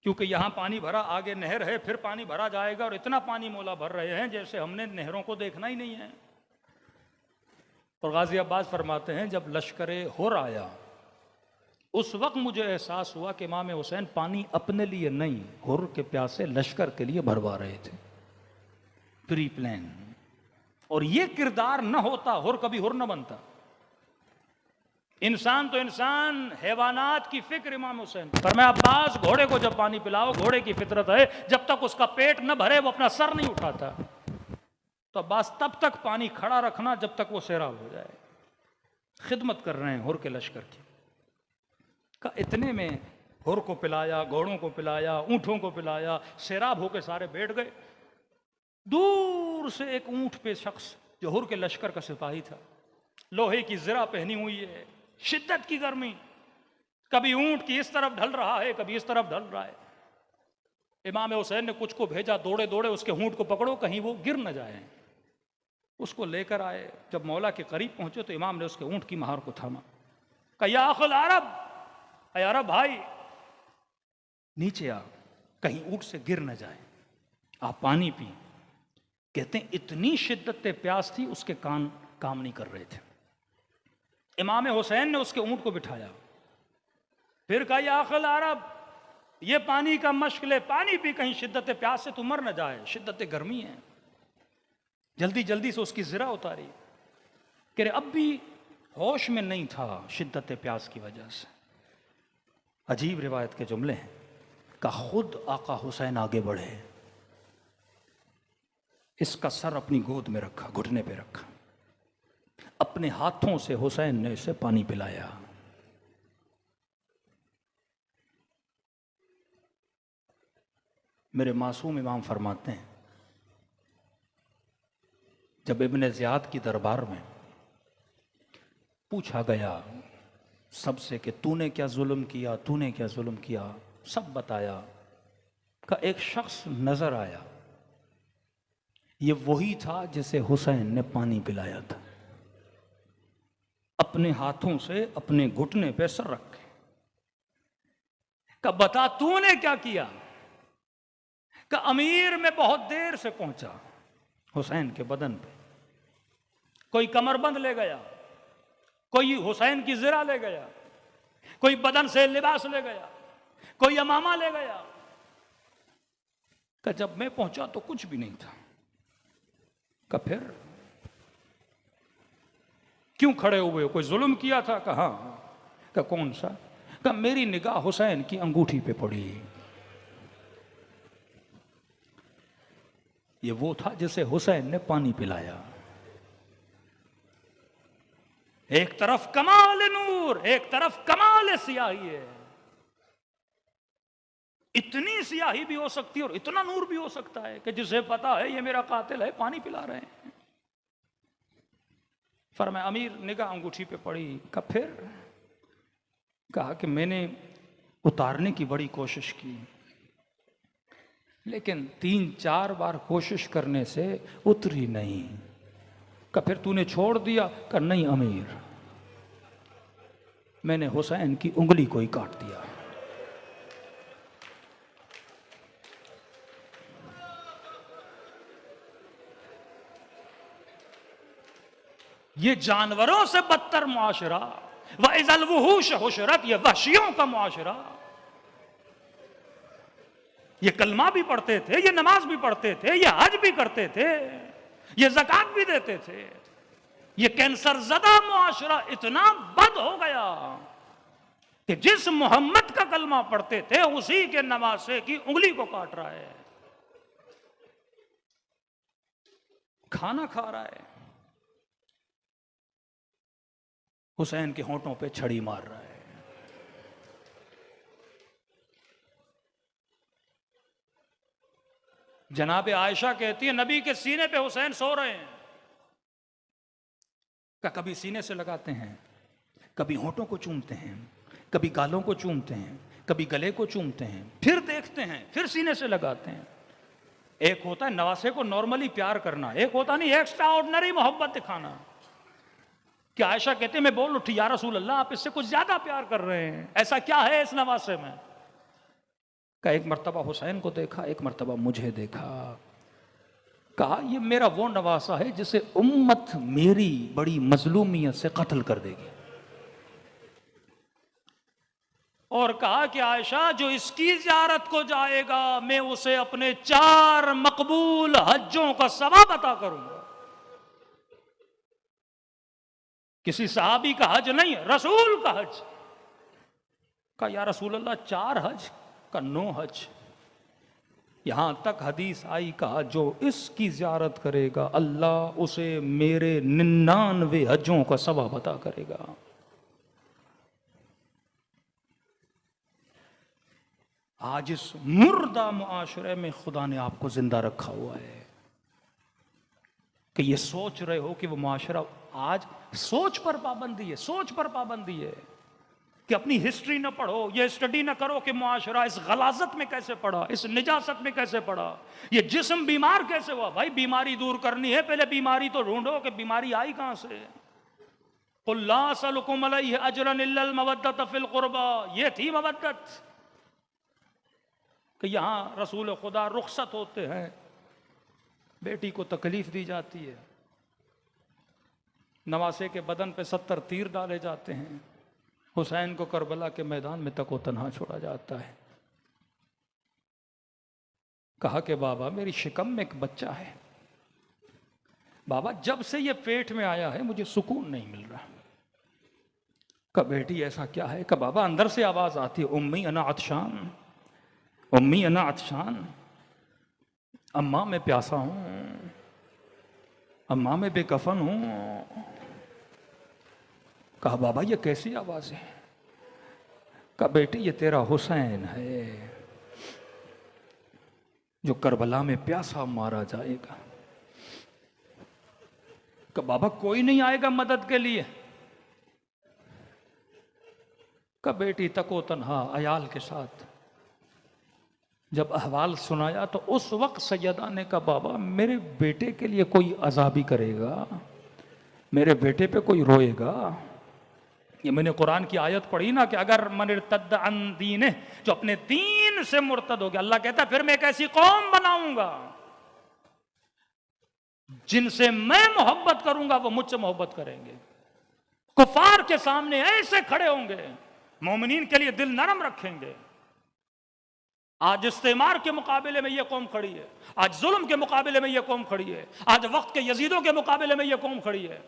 क्योंकि यहाँ पानी भरा, आगे नहर है, फिर पानी भरा जाएगा, और इतना पानी मौला भर रहे हैं जैसे हमने नहरों को देखना ही नहीं है। और गाजी अब्बास फरमाते हैं जब लश्कर हुर आया उस वक्त मुझे एहसास हुआ कि इमाम हुसैन पानी अपने लिए नहीं, हुर के प्यासे लश्कर के लिए भरवा रहे थे, प्री प्लान। और ये किरदार न होता हुर कभी हुर न बनता। इंसान तो इंसान, हैवानात की फिक्र इमाम हुसैन। पर मैं अब्बास घोड़े को जब पानी पिलाओ, घोड़े की फितरत है जब तक उसका पेट न भरे वो अपना सर नहीं उठाता, तो अब्बास तब तक पानी खड़ा रखना जब तक वो सैराब हो जाए। खिदमत कर रहे हैं हुर के लश्कर की। का इतने में हुर को पिलाया, घोड़ों को पिलाया, ऊँटों को पिलाया, सैराब होके सारे बैठ गए। दूर से एक ऊँट पे शख्स जो हुर के लश्कर का सिपाही था, लोहे की ज़रा पहनी हुई है, शिद्दत की गर्मी, कभी ऊँट की इस तरफ ढल रहा है, कभी इस तरफ ढल रहा है। इमाम हुसैन ने कुछ को भेजा, दौड़े दौड़े उसके ऊँट को पकड़ो कहीं वो गिर न जाए। उसको लेकर आए। जब मौला के करीब पहुंचे तो इमाम ने उसके ऊँट की महार को थामा। कहा या अखल अरब, अरब भाई नीचे आ, कहीं ऊँट से गिर न जाए, आप पानी पी। कहते हैं इतनी शिद्दत प्यास थी उसके कान काम नहीं कर रहे थे। इमाम हुसैन ने उसके ऊँट को बिठाया, फिर कहा या अखल अरब, ये पानी का मश्क ले, पानी पी, कहीं शिद्दत प्यास से तू मर न जाए, शिद्दत गर्मी है। जल्दी जल्दी से उसकी ज़रा उतारी। कह रहे अब भी होश में नहीं था शिद्दत प्यास की वजह से। अजीब रिवायत के जुमले हैं। का खुद आका हुसैन आगे बढ़े, इसका सर अपनी गोद में रखा, घुटने पे रखा, अपने हाथों से हुसैन ने इसे पानी पिलाया। मेरे मासूम इमाम फरमाते हैं जब इब्ने ज़ियाद की दरबार में पूछा गया सबसे कि तूने क्या जुल्म किया, तूने क्या जुल्म किया, सब बताया। का एक शख्स नजर आया, ये वही था जिसे हुसैन ने पानी पिलाया था, अपने हाथों से अपने घुटने पे सर रख के। का बता तूने क्या किया? का अमीर में बहुत देर से पहुंचा, हुसैन के बदन पे कोई कमरबंद ले गया, कोई हुसैन की ज़िरा ले गया, कोई बदन से लिबास ले गया, कोई अमामा ले गया। का जब मैं पहुंचा तो कुछ भी नहीं था। का फिर क्यों खड़े हुए हो, कोई जुल्म किया था? कहा का कौन सा? का मेरी निगाह हुसैन की अंगूठी पे पड़ी। ये वो था जिसे हुसैन ने पानी पिलाया। एक तरफ कमाल नूर, एक तरफ कमाल सियाही है। इतनी सियाही भी हो सकती है और इतना नूर भी हो सकता है कि जिसे पता है ये मेरा कातिल है, पानी पिला रहे हैं। फरमाया अमीर निगाह अंगूठी पे पड़ी। का फिर कहा कि मैंने उतारने की बड़ी कोशिश की, लेकिन 3-4 बार कोशिश करने से उतरी नहीं। का फिर तूने छोड़ दिया? का नहीं अमीर, मैंने हुसैन की उंगली को ही काट दिया। ये जानवरों से बदतर मुआशरा, व इज़ल वुहूश हुशरत, ये वहशियों का मुआशरा। ये कलमा भी पढ़ते थे, ये नमाज भी पढ़ते थे, ये हज भी करते थे, ये ज़कात भी देते थे। ये कैंसर ज़दा मुआशरा इतना बद हो गया कि जिस मोहम्मद का कलमा पढ़ते थे उसी के नवासे की उंगली को काट रहा है, खाना खा रहा है, हुसैन के होंठों पे छड़ी मार रहा है। जनाबे आयशा कहती है नबी के सीने पे हुसैन सो रहे हैं। का कभी सीने से लगाते हैं, कभी होंठों को चूमते हैं, कभी गालों को चूमते हैं, कभी गले को चूमते हैं, फिर देखते हैं, फिर सीने से लगाते हैं। एक होता है नवासे को नॉर्मली प्यार करना, एक होता नहीं एक्स्ट्रा ऑर्डिनरी मोहब्बत दिखाना। कि आयशा कहते हैं मैं बोल उठी या रसूल अल्लाह आप इससे कुछ ज्यादा प्यार कर रहे हैं, ऐसा क्या है इस नवासे में? का एक मर्तबा हुसैन को देखा, एक मर्तबा मुझे देखा। कहा ये मेरा वो नवासा है जिसे उम्मत मेरी बड़ी मजलूमियत से कत्ल कर देगी। और कहा कि आयशा जो इसकी ज़ियारत को जाएगा मैं उसे अपने 4 मकबूल हज्जों का सवाब अता करूंगा। किसी सहाबी का हज नहीं, रसूल का हज। का या रसूल अल्लाह 4 हज? का 9 हज। यहां तक हदीस आई, कहा जो इसकी ज़ियारत करेगा अल्लाह उसे मेरे 99 हज्जों का सवाब अता करेगा। आज इस मुर्दा मुआशरे में खुदा ने आपको जिंदा रखा हुआ है कि ये सोच रहे हो कि वो मुआशरा, आज सोच पर पाबंदी है, सोच पर पाबंदी है कि अपनी हिस्ट्री ना पढ़ो, ये स्टडी ना करो कि मुआशरा इस गलाजत में कैसे पड़ा, इस निजासत में कैसे पड़ा, ये जिस्म बीमार कैसे हुआ। भाई बीमारी दूर करनी है, पहले बीमारी तो ढूंढो कि बीमारी आई कहां से। कुल ला असअलुकुम अलैहि अजरन इल्लल मवद्दत फिल कुर्बा, ये थी मवद्दत कि यहां रसूल खुदा रुखसत होते हैं, बेटी को तकलीफ दी जाती है, नवासे के बदन पे 70 तीर डाले जाते हैं, हुसैन को करबला के मैदान में तको तन्हा छोड़ा जाता है। कहा कि बाबा मेरी शिकम में एक बच्चा है, बाबा जब से ये पेट में आया है मुझे सुकून नहीं मिल रहा। का बेटी ऐसा क्या है? का बाबा अंदर से आवाज आती है उम्मी अना अतशान, उम्मी अना अतशान, अम्मा मैं प्यासा हूं, अम्मा मैं बेकफन हूं। कहा बाबा ये कैसी आवाज है? कहा बेटी ये तेरा हुसैन है जो करबला में प्यासा मारा जाएगा। कि बाबा कोई नहीं आएगा मदद के लिए? कि बेटी तको तन्हा अयाल के साथ जब अहवाल सुनाया तो उस वक्त सैयदा ने कहा, बाबा मेरे बेटे के लिए कोई अजाबी करेगा, मेरे बेटे पे कोई रोएगा? ये मैंने कुरान की आयत पढ़ी ना कि अगर मन इर्तद्द अन दीने, जो अपने दीन से मुर्तद हो गया, अल्लाह कहता फिर मैं एक ऐसी कौम बनाऊंगा जिनसे मैं मोहब्बत करूंगा वो मुझसे मोहब्बत करेंगे। कुफार के सामने ऐसे खड़े होंगे, मोमिनीन के लिए दिल नरम रखेंगे। आज इस्तेमार के मुकाबले में यह कौम खड़ी है, आज जुल्म के मुकाबले में यह कौम खड़ी है, आज वक्त के यजीदों के मुकाबले में यह कौम खड़ी है।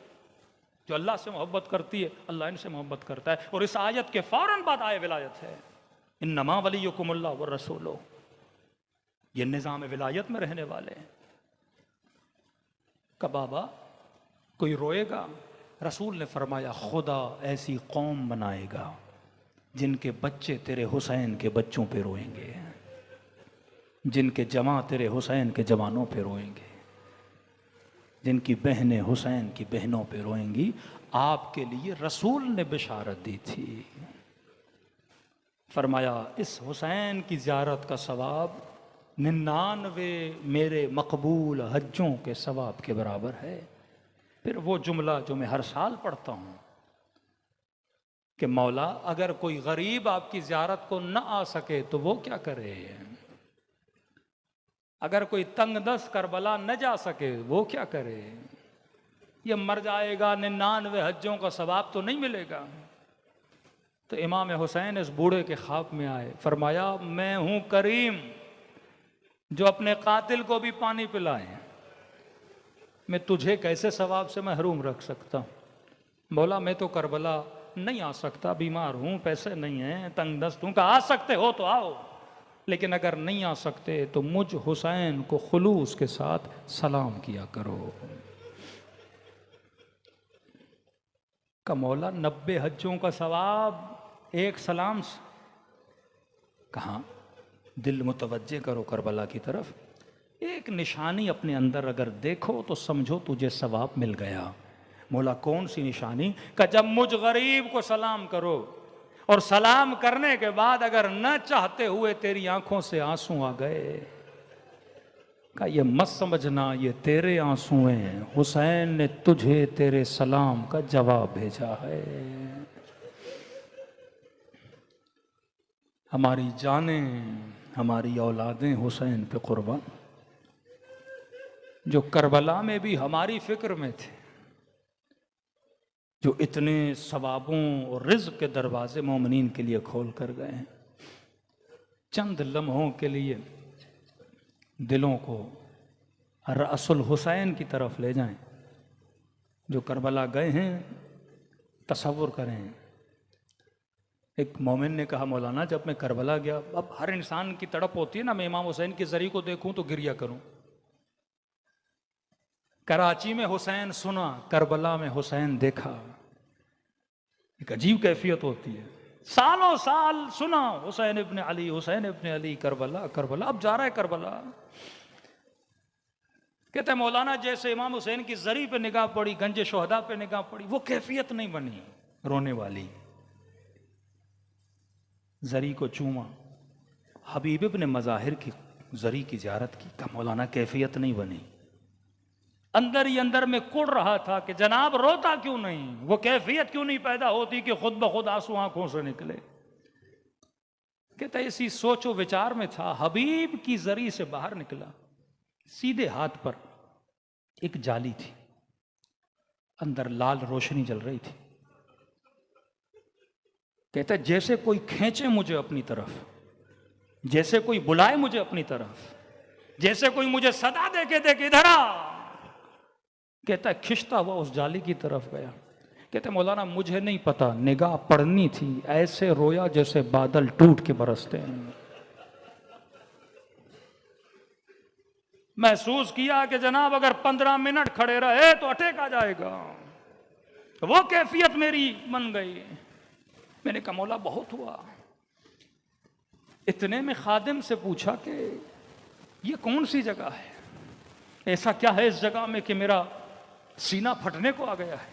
जो अल्लाह से मोहब्बत करती है, अल्लाह इनसे मोहब्बत करता है। और इस आयत के फौरन बाद आए विलायत है, इन्नमा वलियुकुमुल्लाह व रसूलुहु, ये निज़ाम विलायत में रहने वाले हैं। का बाबा कोई रोएगा? रसूल ने फरमाया खुदा ऐसी कौम बनाएगा जिनके बच्चे तेरे हुसैन के बच्चों पे रोएंगे, जिनके जमा तेरे हुसैन के जवानों पे रोएंगे, जिनकी बहनें हुसैन की बहनों पे रोएंगी। आपके लिए रसूल ने बिशारत दी थी, फरमाया इस हुसैन की ज़ियारत का सवाब 99 मेरे मकबूल हज्जों के सवाब के बराबर है। फिर वो जुमला जो मैं हर साल पढ़ता हूँ कि मौला अगर कोई गरीब आपकी ज़ियारत को न आ सके तो वो क्या करे, अगर कोई तंगदस्त करबला न जा सके वो क्या करे? ये मर जाएगा, 99 हज्जों का सवाब तो नहीं मिलेगा। तो इमाम हुसैन इस बूढ़े के ख्वाब में आए, फरमाया मैं हूँ करीम जो अपने कातिल को भी पानी पिलाए, मैं तुझे कैसे सवाब से महरूम रख सकता हूँ? बोला मैं तो करबला नहीं आ सकता, बीमार हूँ, पैसे नहीं हैं, तंगदस्त हूँ। कहा आ सकते हो तो आओ, लेकिन अगर नहीं आ सकते तो मुझ हुसैन को खुलूस के साथ सलाम किया करो। का मौला 90 हज्जों का सवाब एक सलाम से? कहाँ? दिल मुतवज्जे करो करबला की तरफ, एक निशानी अपने अंदर अगर देखो तो समझो तुझे सवाब मिल गया। मौला कौन सी निशानी? का जब मुझ गरीब को सलाम करो और सलाम करने के बाद अगर न चाहते हुए तेरी आंखों से आंसू आ गए, का ये मत समझना ये तेरे आंसू हैं, हुसैन ने तुझे तेरे सलाम का जवाब भेजा है। हमारी जानें, हमारी औलादें हुसैन पे कुर्बान, जो करबला में भी हमारी फिक्र में थे, जो इतने सवाबों और रिज़्क़ के दरवाजे मोमिनीन के लिए खोल कर गए हैं। चंद लम्हों के लिए दिलों को रसूल हुसैन की तरफ ले जाएं। जो करबला गए हैं, तसव्वुर करें, एक मोमिन ने कहा मौलाना जब मैं करबला गया, अब हर इंसान की तड़प होती है ना, मैं इमाम हुसैन की ज़री को देखूं तो गिरिया करूं। कराची में हुसैन सुना, करबला में हुसैन देखा, एक अजीब कैफियत होती है। सालों साल सुना हुसैन इब्न अली, हुसैन इब्न अली, करबला करबला, अब जा रहा है करबला। कहते मौलाना जैसे इमाम हुसैन की ज़री पे निगाह पड़ी, गंजे शोहदा पे निगाह पड़ी, वो कैफियत नहीं बनी रोने वाली। ज़री को चूमा, हबीब इब्न मज़ाहिर की ज़री की ज़ियारत की, का मौलाना कैफियत नहीं बनी। अंदर ही अंदर में कुड़ रहा था कि जनाब रोता क्यों नहीं, वो कैफियत क्यों नहीं पैदा होती कि खुद ब खुद आंसू आंखों से निकले। कहता इसी सोचो विचार में था, हबीब की ज़री से बाहर निकला, सीधे हाथ पर एक जाली थी, अंदर लाल रोशनी जल रही थी। कहता जैसे कोई खींचे मुझे अपनी तरफ, जैसे कोई बुलाए मुझे अपनी तरफ, जैसे कोई मुझे सदा दे के इधर आ। कहता खिंचता हुआ उस जाली की तरफ गया। कहते मौलाना मुझे नहीं पता, निगाह पड़नी थी, ऐसे रोया जैसे बादल टूट के बरसते हैं। महसूस किया कि जनाब अगर 15 मिनट खड़े रहे तो अटैक आ जाएगा। वो कैफियत मेरी बन गई। मैंने कहा मौला बहुत हुआ। इतने में खादिम से पूछा कि ये कौन सी जगह है, ऐसा क्या है इस जगह में कि मेरा सीना फटने को आ गया है।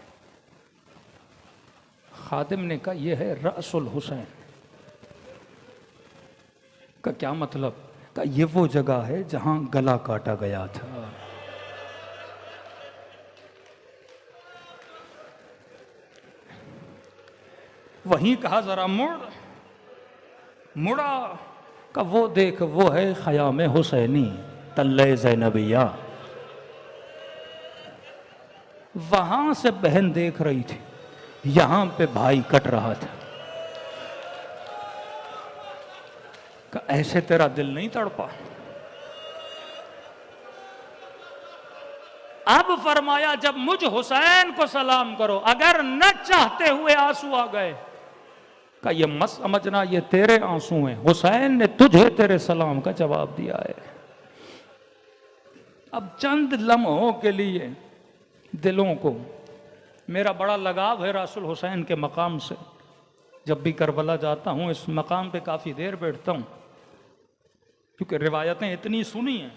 खादिम ने कहा यह है रअसुल हुसैन। का क्या मतलब? का ये वो जगह है जहां गला काटा गया था। वहीं कहा जरा मुड़ा का वो देख, वो है खयाम हुसैनी तल्ले ज़ैनबिया। वहां से बहन देख रही थी, यहां पे भाई कट रहा था। का ऐसे तेरा दिल नहीं तड़पा? अब फरमाया जब मुझ हुसैन को सलाम करो, अगर न चाहते हुए आंसू आ गए, का ये मत समझना ये तेरे आंसू हैं, हुसैन ने तुझे तेरे सलाम का जवाब दिया है। अब चंद लम्हों के लिए दिलों को, मेरा बड़ा लगाव है रसूल हुसैन के मकाम से। जब भी करबला जाता हूँ इस मकाम पे काफ़ी देर बैठता हूँ, क्योंकि रिवायतें इतनी सुनी हैं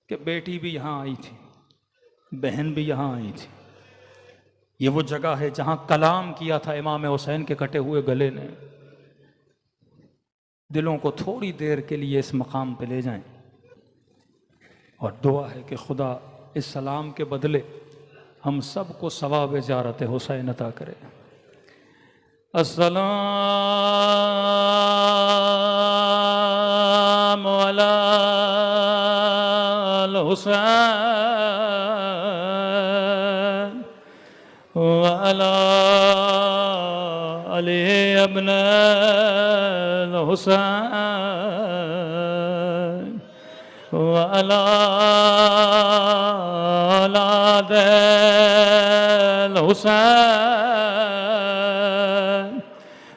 कि बेटी भी यहाँ आई थी, बहन भी यहाँ आई थी। ये वो जगह है जहाँ कलाम किया था इमाम हुसैन के कटे हुए गले ने। दिलों को थोड़ी देर के लिए इस मकाम पे ले जाएं और दुआ है कि खुदा इस सलाम के बदले हम सबको सवाब ज़ियारत हुसैन अता करे। अस्सलामु अला हुसैन व अला अली इब्न हुसैन व अला औलाद हुसैन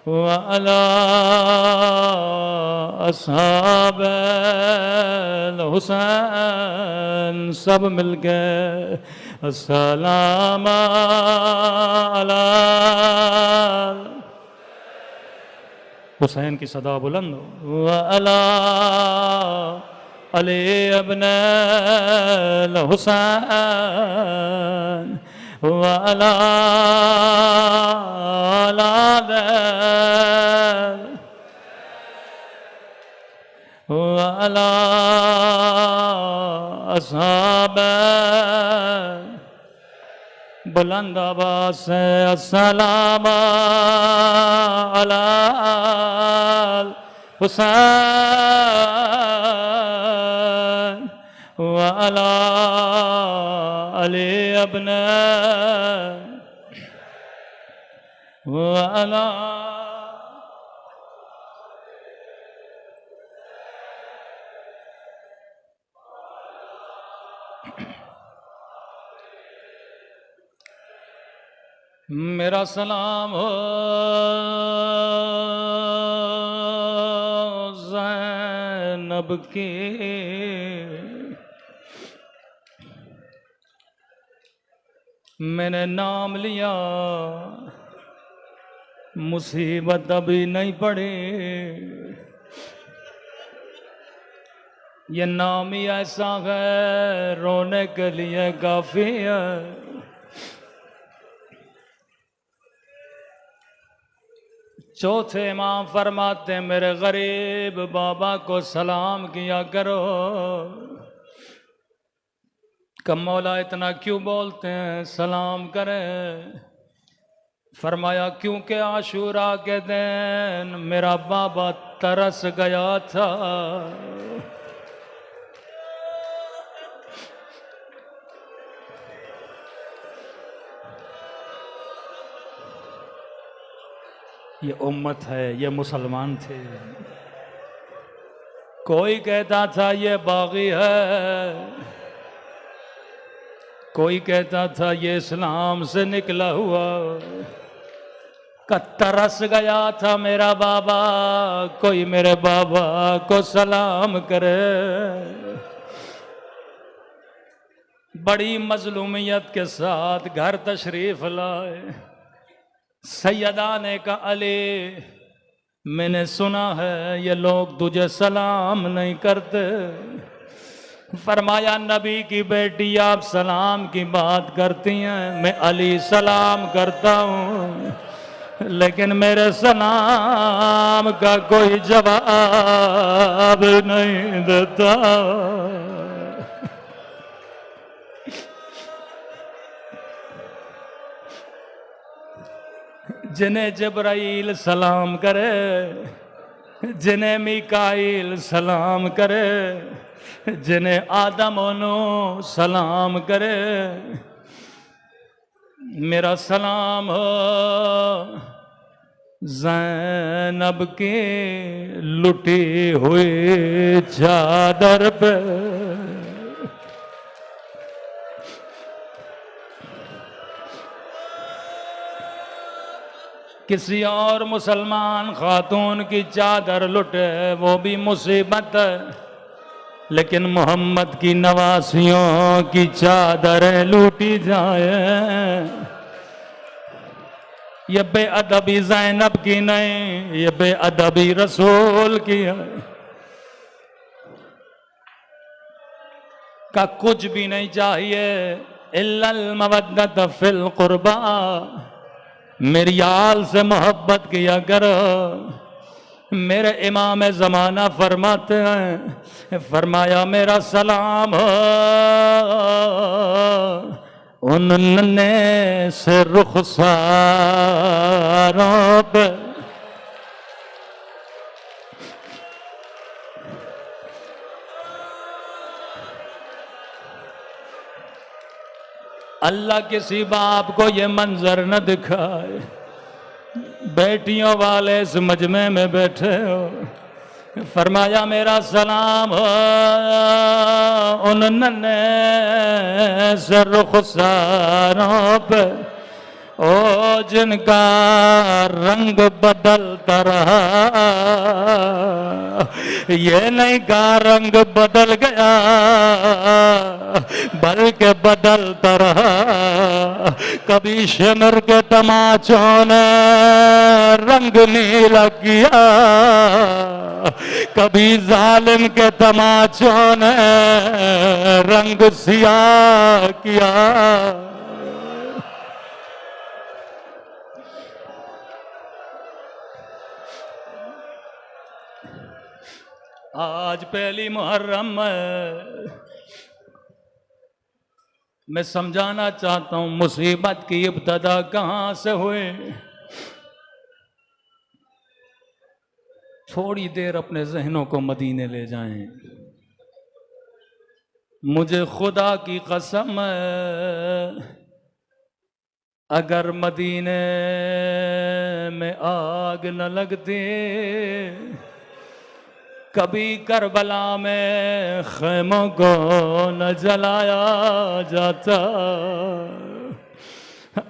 व अला अस्हाब हुसैन। सब मिल गए अस्सलाम अला हुसैन की सदा बुलंद व अला अली इब्न हुसैन व अला औलाद व अला अस्हाब। बुलंद आवाज़ से अस्सलाम अला हुसैन व अला अली इब्न व अला। मेरा सलाम हो ज़ैनब की, मैंने नाम लिया मुसीबत अभी नहीं पड़ी। ये नाम ही ऐसा है रोने के लिए काफी है। चौथे इमाम फरमाते मेरे गरीब बाबा को सलाम किया करो। कब मौला इतना क्यों बोलते हैं सलाम करें? फरमाया क्योंकि आशूरा के दिन मेरा बाबा तरस गया था। ये उम्मत है, ये मुसलमान थे। कोई कहता था ये बागी है, कोई कहता था ये इस्लाम से निकला हुआ। तरस गया था मेरा बाबा, कोई मेरे बाबा को सलाम करे। बड़ी मजलूमियत के साथ घर तशरीफ लाए। सैयदा ने कहा अली मैंने सुना है ये लोग तुझे सलाम नहीं करते। फरमाया नबी की बेटी आप सलाम की बात करती हैं, मैं अली सलाम करता हूँ, लेकिन मेरे सलाम का कोई जवाब नहीं देता। जिन्हें जबराइल सलाम करे, जिन्हें मिकाईल सलाम करे, जिन्हें आदम नो सलाम करे, मेरा सलाम हो ज़ैनब के लुटी हुई चादर पे। किसी और मुसलमान खातून की चादर लुटे वो भी मुसीबत है, लेकिन मोहम्मद की नवासियों की चादरें लूटी जाए, ये बेअदबी ज़ैनब की नहीं, ये बेअदबी रसूल की है। का कुछ भी नहीं चाहिए इल्लल मवद्दत फिल कुर्बा, मेरी आल से मोहब्बत किया करो। मेरे इमाम ज़माना फरमाते हैं, फरमाया मेरा सलाम हो उन नन्हे से रुखसारों पे, अल्लाह किसी बाप को ये मंजर न दिखाए, बेटियों वाले इस मजमे में बैठे हो, फरमाया मेरा सलाम हो उन नन्हे से रुखसारों पे, ओ जिनका रंग बदलता रहा, ये नहीं का रंग बदल गया बल्कि बदलता रहा। कभी शिमर के तमाचों ने रंग नीला किया, कभी जालिम के तमाचों ने रंग सियाह किया। आज पहली मुहर्रम मैं समझाना चाहता हूं मुसीबत की इब्तदा कहां से हुई। थोड़ी देर अपने जहनों को मदीने ले जाएं। मुझे खुदा की कसम अगर मदीने में आग न लगती, कभी करबला में खैमों को न जलाया जाता,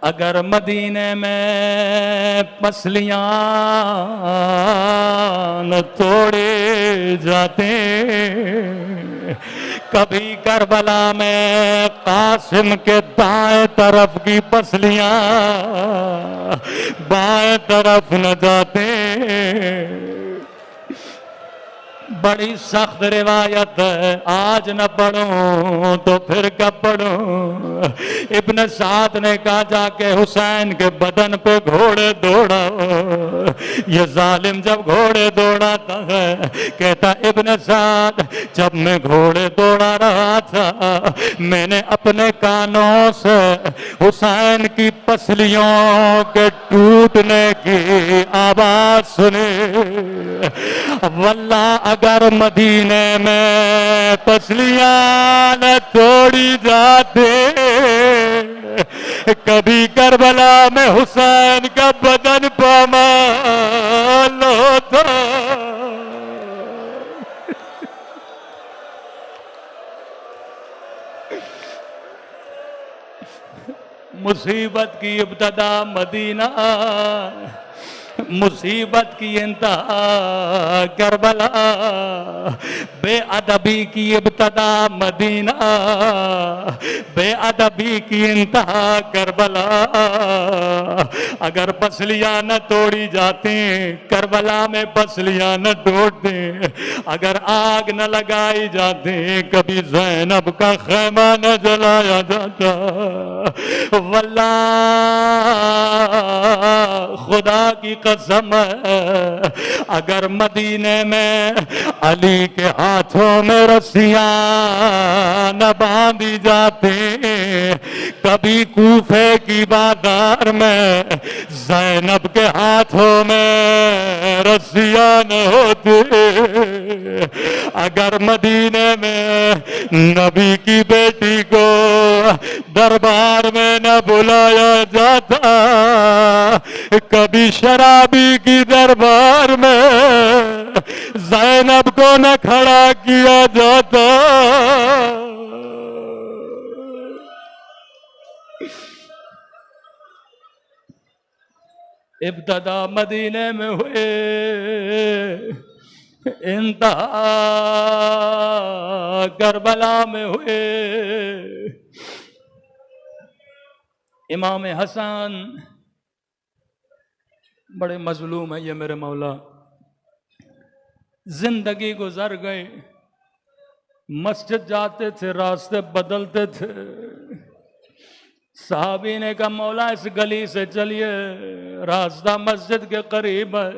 अगर मदीने में पसलियां न तोड़े जाते, कभी करबला में कासिम के दाएं तरफ की पसलियां बाएं तरफ न जाते। बड़ी सख्त रिवायत है, आज न पढ़ूं तो फिर कब पढ़ूं। इब्न साद ने कहा जाके हुसैन के बदन पे घोड़े दौड़ा, ये जालिम जब घोड़े दौड़ाता है, कहता इब्न साद जब मैं घोड़े दौड़ा रहा था मैंने अपने कानों से हुसैन की पसलियों के टूटने की आवाज सुनी। वल्लाह अगर मदीने में पसलियां न तोड़ी जाते, कभी करबला में हुसैन का बदन पामाल होता। मुसीबत की इब्तदा मदीना, मुसीबत की इंतहा करबला, बेअदबी की इब्तदा मदीना, बेअदबी की इंतहा करबला। अगर पसलियां न तोड़ी जाती करबला में पसलियां न तोड़ते, अगर आग न लगाई जाती कभी ज़ैनब का खैमा न जलाया जाता। वल्लाह खुदा की कसम है, अगर मदीने में अली के हाथों में रस्सियां न बांधी जाती, कभी कूफे की बाजार में ज़ैनब के हाथों में रस्सियां न होती, अगर मदीने में नबी की बेटी को दरबार में न बुलाया जाता, कभी शराबी की दरबार में ज़ैनब को न खड़ा किया जाता। इब्तदा मदीने में हुए, इंतहा करबला में हुए। इमाम हसन बड़े मजलूम है ये मेरे मौला, जिंदगी गुजर गए, मस्जिद जाते थे रास्ते बदलते थे। साहबी ने कहा मौला इस गली से चलिए, रास्ता मस्जिद के करीब है।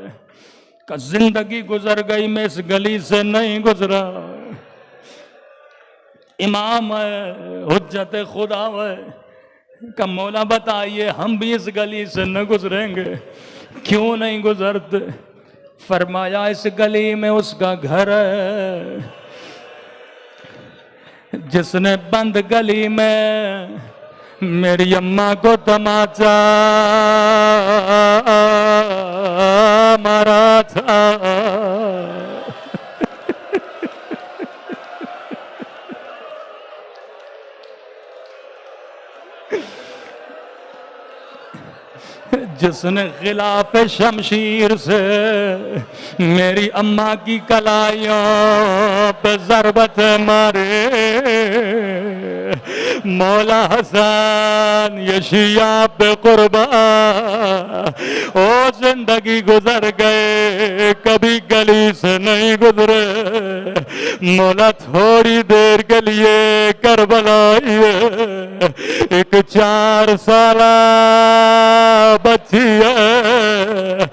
का जिंदगी गुजर गई मैं इस गली से नहीं गुजरा। इमाम है, हुज्जत खुदा है, का मौला बताइए हम भी इस गली से न गुजरेंगे, क्यों नहीं गुजरते? फरमाया इस गली में उसका घर है जिसने बंद गली में मेरी अम्मा को तमाचा मारा था। जिसने खिलाफ शमशीर से मेरी अम्मा की कलाइयों पे ज़रबत मारे, मौला हसन ये शिया पे कुर्बा। ओ जिंदगी गुजर गए कभी गली से नहीं गुजरे, मौला थोड़ी देर के लिए करबला एक 4 साला बच्ची है,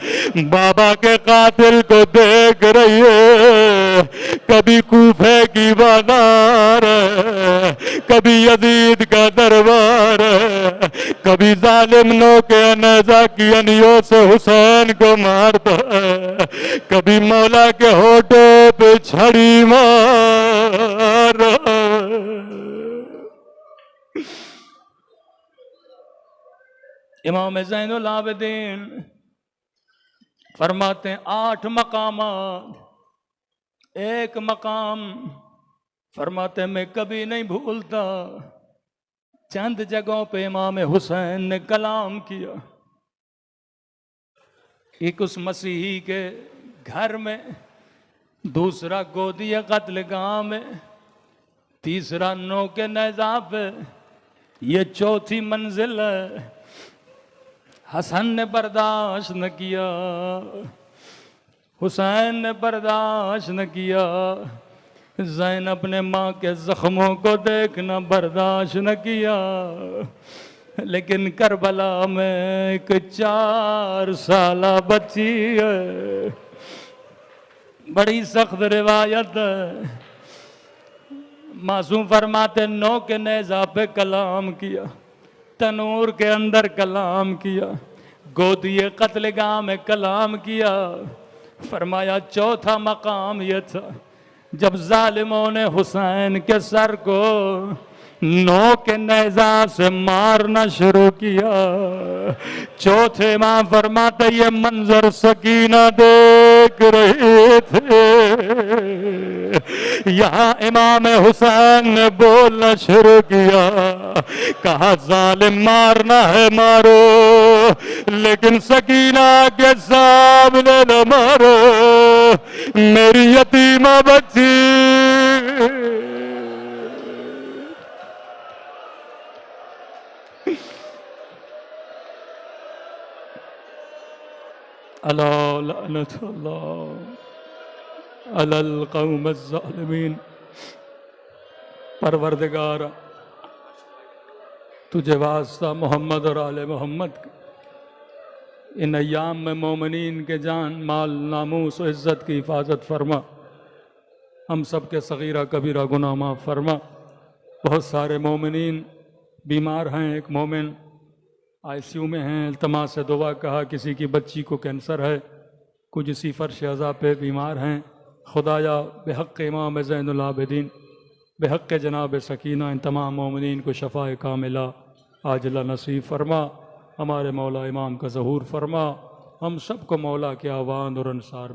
बाबा के कातिल को देख रही है। कभी कूफे की बाजार है, कभी यजीद का दरबार है, कभी जालिम नो के अनजा की अनियों से हुसैन को मारता है, कभी मौला के होठों पे छड़ी मार। इमाम ज़ैनुल आबिदीन फरमाते हैं 8 मकामात, एक मकाम फरमाते मैं कभी नहीं भूलता, चंद जगहों पे इमाम हुसैन ने कलाम किया। एक उस मसीही के घर में, दूसरा गोदिया कत्लगाह में, तीसरा नौ के नेज़ा पे, ये चौथी मंजिल है। हसन ने बर्दाश्त न किया, हुसैन ने बर्दाश्त न किया, ज़ैनब ने माँ के ज़ख्मों को देखना बर्दाश्त न किया। लेकिन करबला में एक 4 साला बच्ची है, बड़ी सख्त रिवायत है। मासूम फरमाते 9 के नेज़ा पे कलाम किया, तनूर के अंदर कलाम किया, गोदिए कत्लगाह में कलाम किया। फरमाया चौथा मकाम यह था जब जालिमों ने हुसैन के सर को 9 के नेज़ा से मारना शुरू किया। चौथे मां फरमाते ये मंजर सकीना देख रहे थे, यहाँ इमाम हुसैन ने बोलना शुरू किया, कहा जालिम मारना है मारो, लेकिन सकीना के सामने न मारो मेरी यतीमा बच्ची। अला लअनतुल्लाह अलल कौमज़्ज़ालिमीन। परवरदिगार तुझे वास्ता मोहम्मद और आले मोहम्मद इन अय्याम में मोमिनीन के जान माल नामूस और इज़्ज़त की हिफाजत फरमा। हम सब के सगीरा कबीरा गुनाह माफ़ फरमा। बहुत सारे मोमिनीन बीमार हैं। एक मोमिन ICU में हैं, इल्तमास से दुआ कहा। किसी की बच्ची को कैंसर है, कुछ इसी फर्श अज़ा पे बीमार हैं। खुदाया बेहक़ इमाम ज़ैनुल आबिदीन, बेहक़ जनाब सकीना इन तमाम मोमिनीन को शफ़ाए कामिला आजिला नसीब फरमा। हमारे मौला इमाम का ज़हूर फरमा। हम सब को मौला के आवान और अंसार में